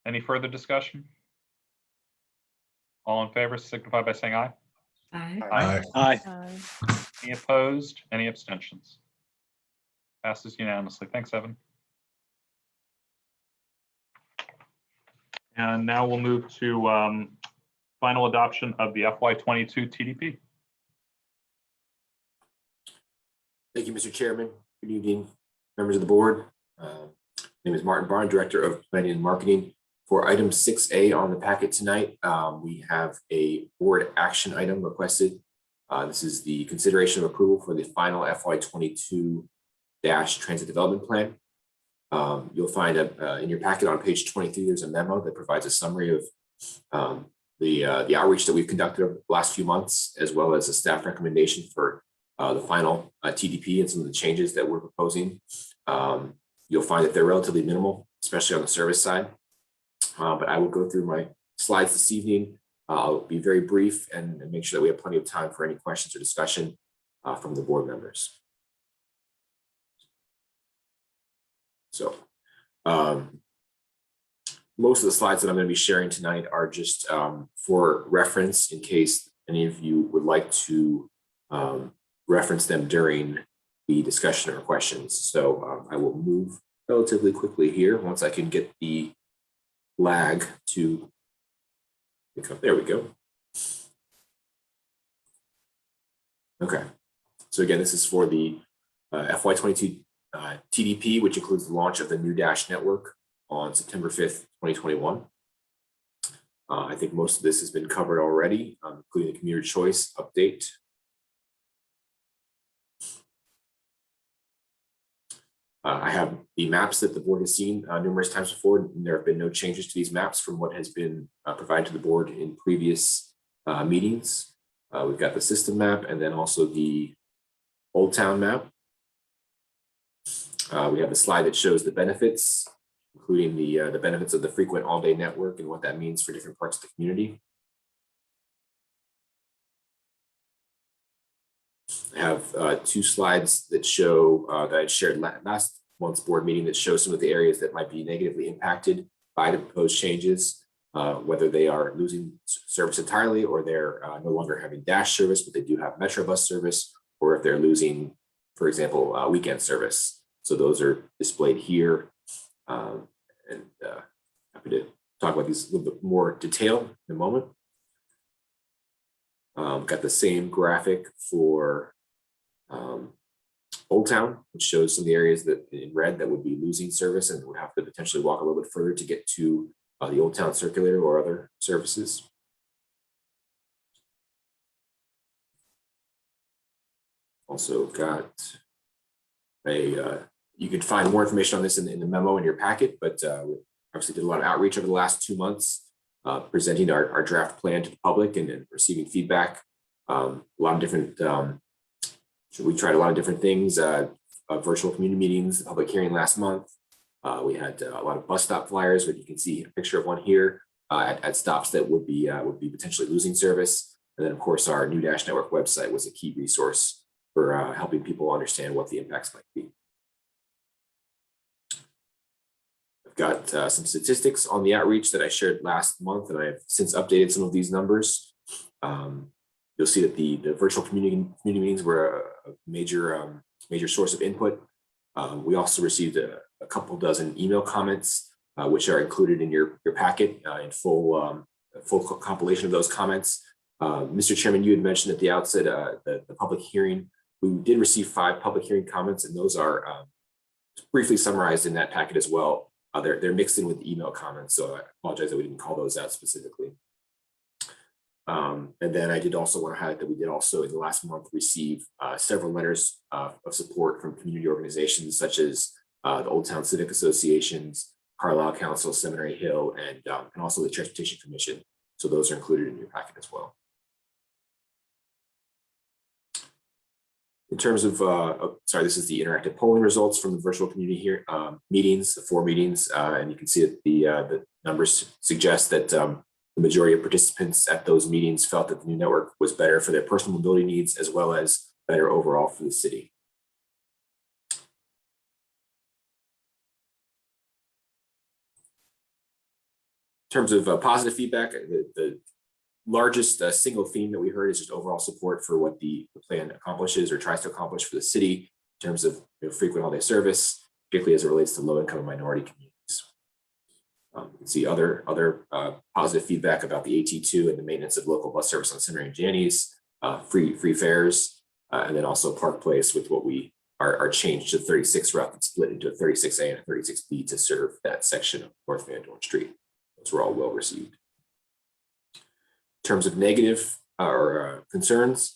Any further discussion? All in favor signify by saying aye. Aye. Aye. Any opposed? Any abstentions? Passes unanimously. Thanks, Evan. And now we'll move to final adoption of the FY22 TDP. Thank you, Mr. Chairman. Good evening, members of the board. My name is Martin Barn, Director of Planning and Marketing For item 6A on the packet tonight, we have a board action item requested. This is the consideration of approval for the final FY22 transit development plan. You'll find in your packet on page 23, there's a memo that provides a summary of the outreach that we've conducted over the last few months, as well as a staff recommendation for the final TDP and some of the changes that we're proposing. You'll find that they're relatively minimal, especially on the service side. But I will go through my slides this evening. I'll be very brief and make sure that we have plenty of time for any questions or discussion from the board members. So most of the slides that I'm going to be sharing tonight are just for reference in case any of you would like to reference them during the discussion or questions. So I will move relatively quickly here once I can get the lag to pick up. There we go. Okay. So again, this is for the FY22 TDP, which includes the launch of the new Dash network on September 5th, 2021. I think most of this has been covered already, including the commuter choice update. I have the maps that the board has seen numerous times before, and there have been no changes to these maps from what has been provided to the board in previous meetings. We've got the system map and then also the Old Town map. We have a slide that shows the benefits, including the benefits of the frequent all-day network and what that means for different parts of the community. I have two slides that show that I shared last month's board meeting that show some of the areas that might be negatively impacted by the proposed changes, whether they are losing service entirely or they're no longer having Dash service, but they do have Metro bus service, or if they're losing, for example, weekend service. So those are displayed here, and happy to talk about these a little bit more detail in a moment. Got the same graphic for Old Town, which shows some of the areas that in red that would be losing service and would have to potentially walk a little bit further to get to the Old Town circulator or other services. Also got a, you can find more information on this in the memo in your packet, but we obviously did a lot of outreach over the last 2 months, presenting our draft plan to the public and receiving feedback. A lot of different, we tried a lot of different things, virtual community meetings, the public hearing last month. We had a lot of bus stop flyers, but you can see a picture of one here at stops that would be potentially losing service. And then of course, our new Dash Network website was a key resource for helping people understand what the impacts might be. I've got some statistics on the outreach that I shared last month, and I have since updated some of these numbers. You'll see that the virtual community meetings were a major source of input. We also received a couple dozen email comments, which are included in your packet in full compilation of those comments. Mr. Chairman, you had mentioned at the outset the public hearing. We did receive 5 public hearing comments, and those are briefly summarized in that packet as well. They're mixed in with email comments, so I apologize that we didn't call those out specifically. And then I did also want to highlight that we did also in the last month receive several letters of support from community organizations such as the Old Town Civic Associations, Carlisle Council, Seminary Hill, and also the Transportation Commission. So those are included in your packet as well. In terms of, sorry, this is the interactive polling results from the virtual community here meetings, the 4 meetings, and you can see that the numbers suggest that the majority of participants at those meetings felt that the new network was better for their personal mobility needs as well as better overall for the city. In terms of positive feedback, the largest single theme that we heard is just overall support for what the plan accomplishes or tries to accomplish for the city in terms of frequent all-day service, particularly as it relates to low-income and minority communities. You can see other positive feedback about the AT2 and the maintenance of local bus service on Seminary and Janney's, free fares, and then also Park Place with what we are changed to 36 route that's split into a 36A and a 36B to serve that section of North Van Dorn Street. Those were all well received. In terms of negative or concerns,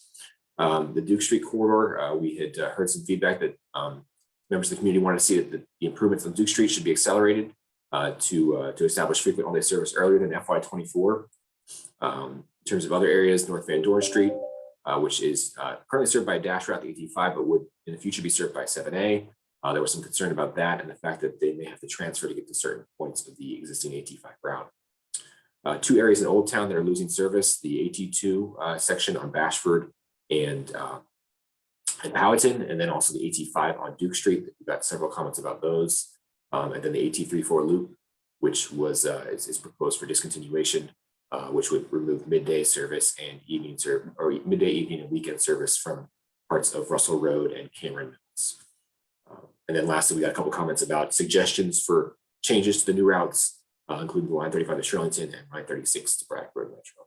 the Duke Street corridor, we had heard some feedback that members of the community wanted to see that the improvements on Duke Street should be accelerated to establish frequent all-day service earlier than FY24. In terms of other areas, North Van Dorn Street, which is currently served by a dash route, the AT5, but would in the future be served by 7A. There was some concern about that and the fact that they may have to transfer to get to certain points of the existing AT5 route. Two areas in Old Town that are losing service, the AT2 section on Bashford and Powhatan, and then also the AT5 on Duke Street. We've got several comments about those. And then the AT34 loop, which was is proposed for discontinuation, which would remove midday service and evening service, or midday, evening, and weekend service from parts of Russell Road and Cameron Mills. And then lastly, we got a couple comments about suggestions for changes to the new routes, including the line 35 to Shirlington and line 36 to Bradford Metro.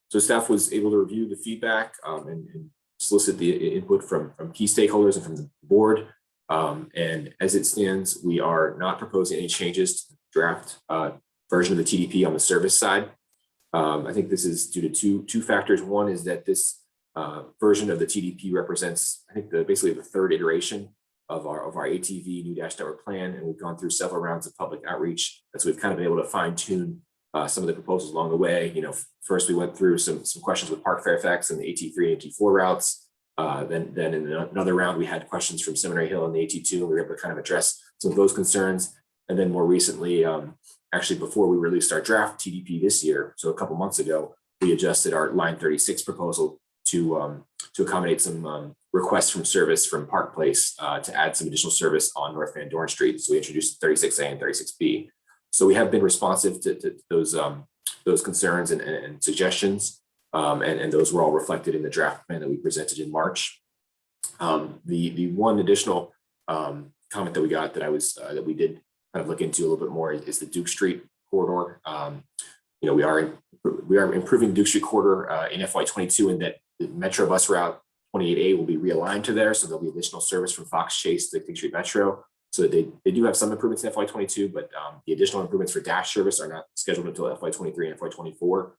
So staff was able to review the feedback and solicit the input from key stakeholders and from the board. And as it stands, we are not proposing any changes to the draft version of the TDP on the service side. I think this is due to two factors. One is that this version of the TDP represents, I think, basically the third iteration of our ATV new dash network plan, and we've gone through several rounds of public outreach, and so we've kind of been able to fine tune some of the proposals along the way. You know, first we went through some questions with Park Fairfax and the AT3 and AT4 routes. Then in another round, we had questions from Seminary Hill and the AT2, and we were able to kind of address some of those concerns. And then more recently, actually before we released our draft TDP this year, so a couple months ago, we adjusted our line 36 proposal to accommodate some requests from service from Park Place to add some additional service on North Van Dorn Street. So we introduced 36A and 36B. So we have been responsive to those concerns and suggestions. And those were all reflected in the draft plan that we presented in March. The one additional comment that we got that we did kind of look into a little bit more is the Duke Street corridor. You know, we are improving Duke Street corridor in FY22, in that the Metro bus route 28A will be realigned to there, so there'll be additional service from Fox Chase to Duke Street Metro. So they do have some improvements in FY22, but the additional improvements for dash service are not scheduled until FY23 and FY24.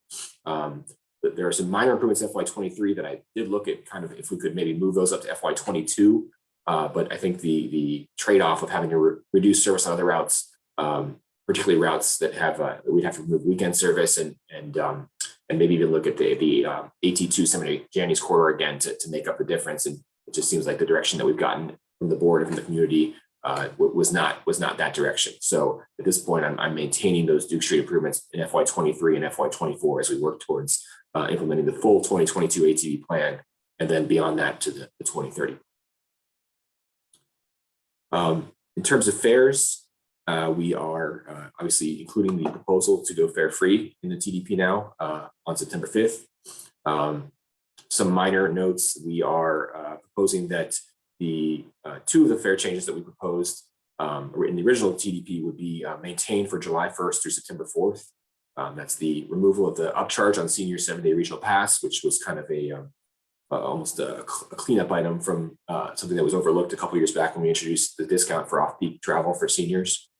But there are some minor improvements in FY23 that I did look at, kind of if we could maybe move those up to FY22. But I think the trade-off of having to reduce service on other routes, particularly routes that have we'd have to remove weekend service and maybe even look at the AT2 Seminary Janney's corridor again to make up the difference. And it just seems like the direction that we've gotten from the board and from the community was not that direction. So at this point, I'm maintaining those Duke Street improvements in FY23 and FY24 as we work towards implementing the full 2022 ATV plan, and then beyond that to the 2030. In terms of fares, we are obviously including the proposal to go fare free in the TDP now on September 5th. Some minor notes, we are proposing that the two of the fare changes that we proposed in the original TDP would be maintained for July 1st through September 4th. That's the removal of the upcharge on senior 7-day regional pass, which was kind of almost a cleanup item from something that was overlooked a couple years back when we introduced the discount for off-peak travel for seniors.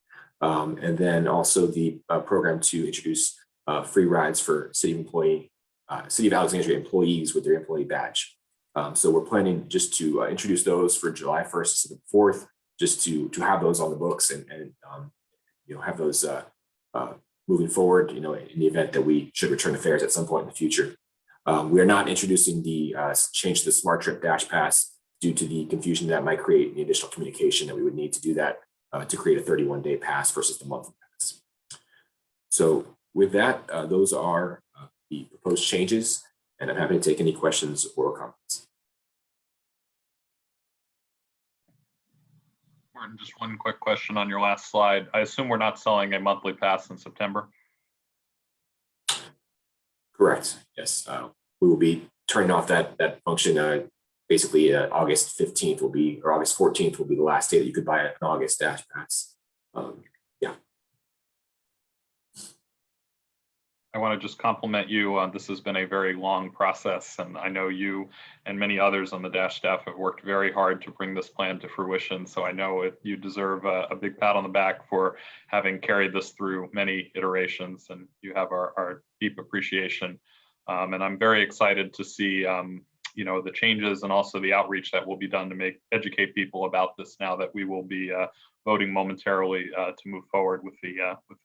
And then also the program to introduce free rides for City of Alexandria employees with their employee badge. So we're planning just to introduce those for July 1st to the 4th, just to have those on the books and have those moving forward, in the event that we should return to fares at some point in the future. We are not introducing the change to the Smart Trip Dash Pass due to the confusion that might create the additional communication that we would need to do that to create a 31-day pass versus the monthly pass. So with that, those are the proposed changes, and I'm happy to take any questions or comments. Martin, just one quick question on your last slide. I assume we're not selling a monthly pass in September? Correct. Yes, we will be turning off that function. Basically, August 15th will be, or August 14th will be the last day that you could buy an August Dash Pass. Yeah. I want to just compliment you. This has been a very long process, and I know you and many others on the DASH staff have worked very hard to bring this plan to fruition. So I know you deserve a big pat on the back for having carried this through many iterations, and you have our deep appreciation. And I'm very excited to see the changes and also the outreach that will be done to educate people about this now that we will be voting momentarily to move forward with the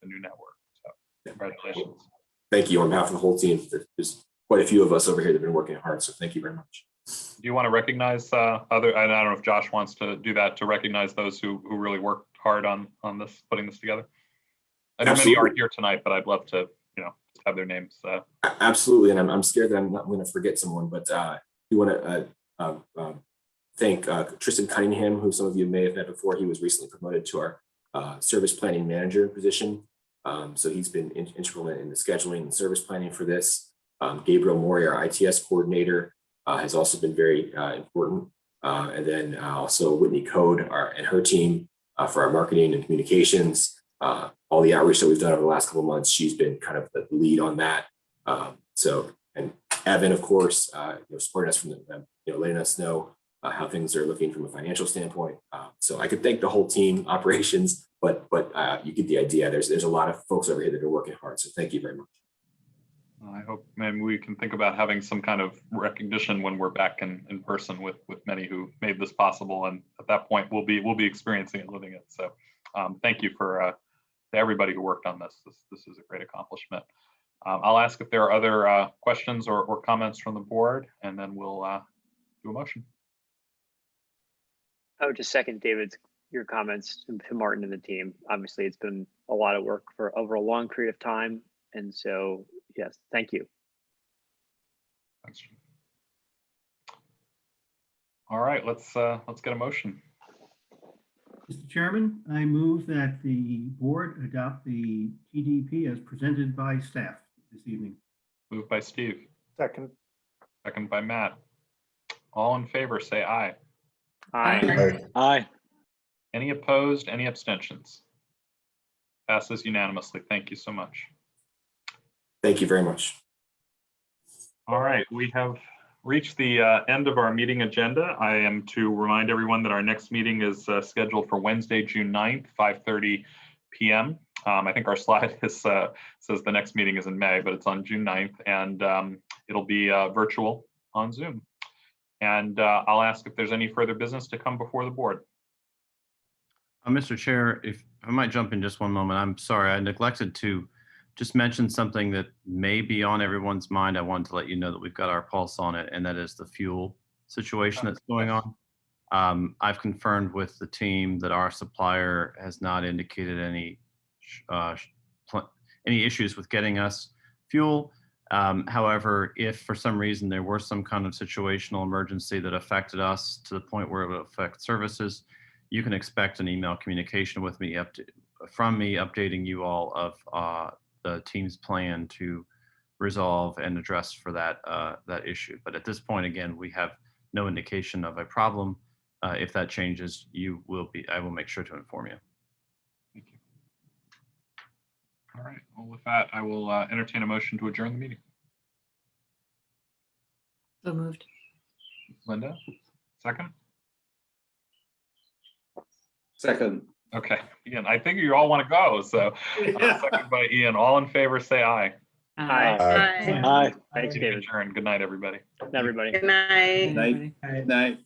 new network. So congratulations. Thank you on behalf of the whole team. There's quite a few of us over here that have been working hard, so thank you very much. Do you want to recognize I don't know if Josh wants to do that, to recognize those who really worked hard on this, putting this together? I know many aren't here tonight, but I'd love to, have their names. Absolutely, and I'm scared that I'm not going to forget someone, but we want to thank Tristan Cunningham, who some of you may have met before. He was recently promoted to our service planning manager position. So he's been integral in the scheduling and service planning for this. Gabriel Mori, our ITS coordinator, has also been very important. And then also Whitney Code and her team for our marketing and communications. All the outreach that we've done over the last couple of months, she's been kind of the lead on that. And Evan, of course, supporting us from letting us know how things are looking from a financial standpoint. So I could thank the whole team, operations, but you get the idea. There's a lot of folks over here that are working hard. So thank you very much. I hope maybe we can think about having some kind of recognition when we're back in person with many who made this possible. And at that point, we'll be experiencing it, living it. So thank you to everybody who worked on this. This is a great accomplishment. I'll ask if there are other questions or comments from the board, and then we'll do a motion. I would just second your comments to Martin and the team. Obviously, it's been a lot of work for over a long period of time. And so, yes, thank you. Thanks. All right, let's get a motion. Mr. Chairman, I move that the board adopt the TDP as presented by staff this evening. Moved by Steve. Second. Second by Matt. All in favor, say aye. Aye. Aye. Any opposed? Any abstentions? Passes unanimously. Thank you so much. Thank you very much. All right, we have reached the end of our meeting agenda. I am to remind everyone that our next meeting is scheduled for Wednesday, June 9th, 5:30 p.m. I think our slide says the next meeting is in May, but it's on June 9th, and it'll be virtual on Zoom. And I'll ask if there's any further business to come before the board. Mr. Chair, if I might jump in just one moment, I'm sorry, I neglected to just mention something that may be on everyone's mind. I wanted to let you know that we've got our pulse on it, and that is the fuel situation that's going on. I've confirmed with the team that our supplier has not indicated any issues with getting us fuel. However, if for some reason there were some kind of situational emergency that affected us to the point where it would affect services, you can expect an email communication with me from me updating you all of the team's plan to resolve and address for that issue. But at this point, again, we have no indication of a problem. If that changes, I will make sure to inform you. Thank you. All right. Well, with that, I will entertain a motion to adjourn the meeting. So moved. Linda, second? Second. Okay, Ian, I think you all want to go, so second by Ian. All in favor, say aye. Aye. Aye. Aye. Thanks, David. Adjourn. Good night, everybody. Everybody. Good night. Night. Night.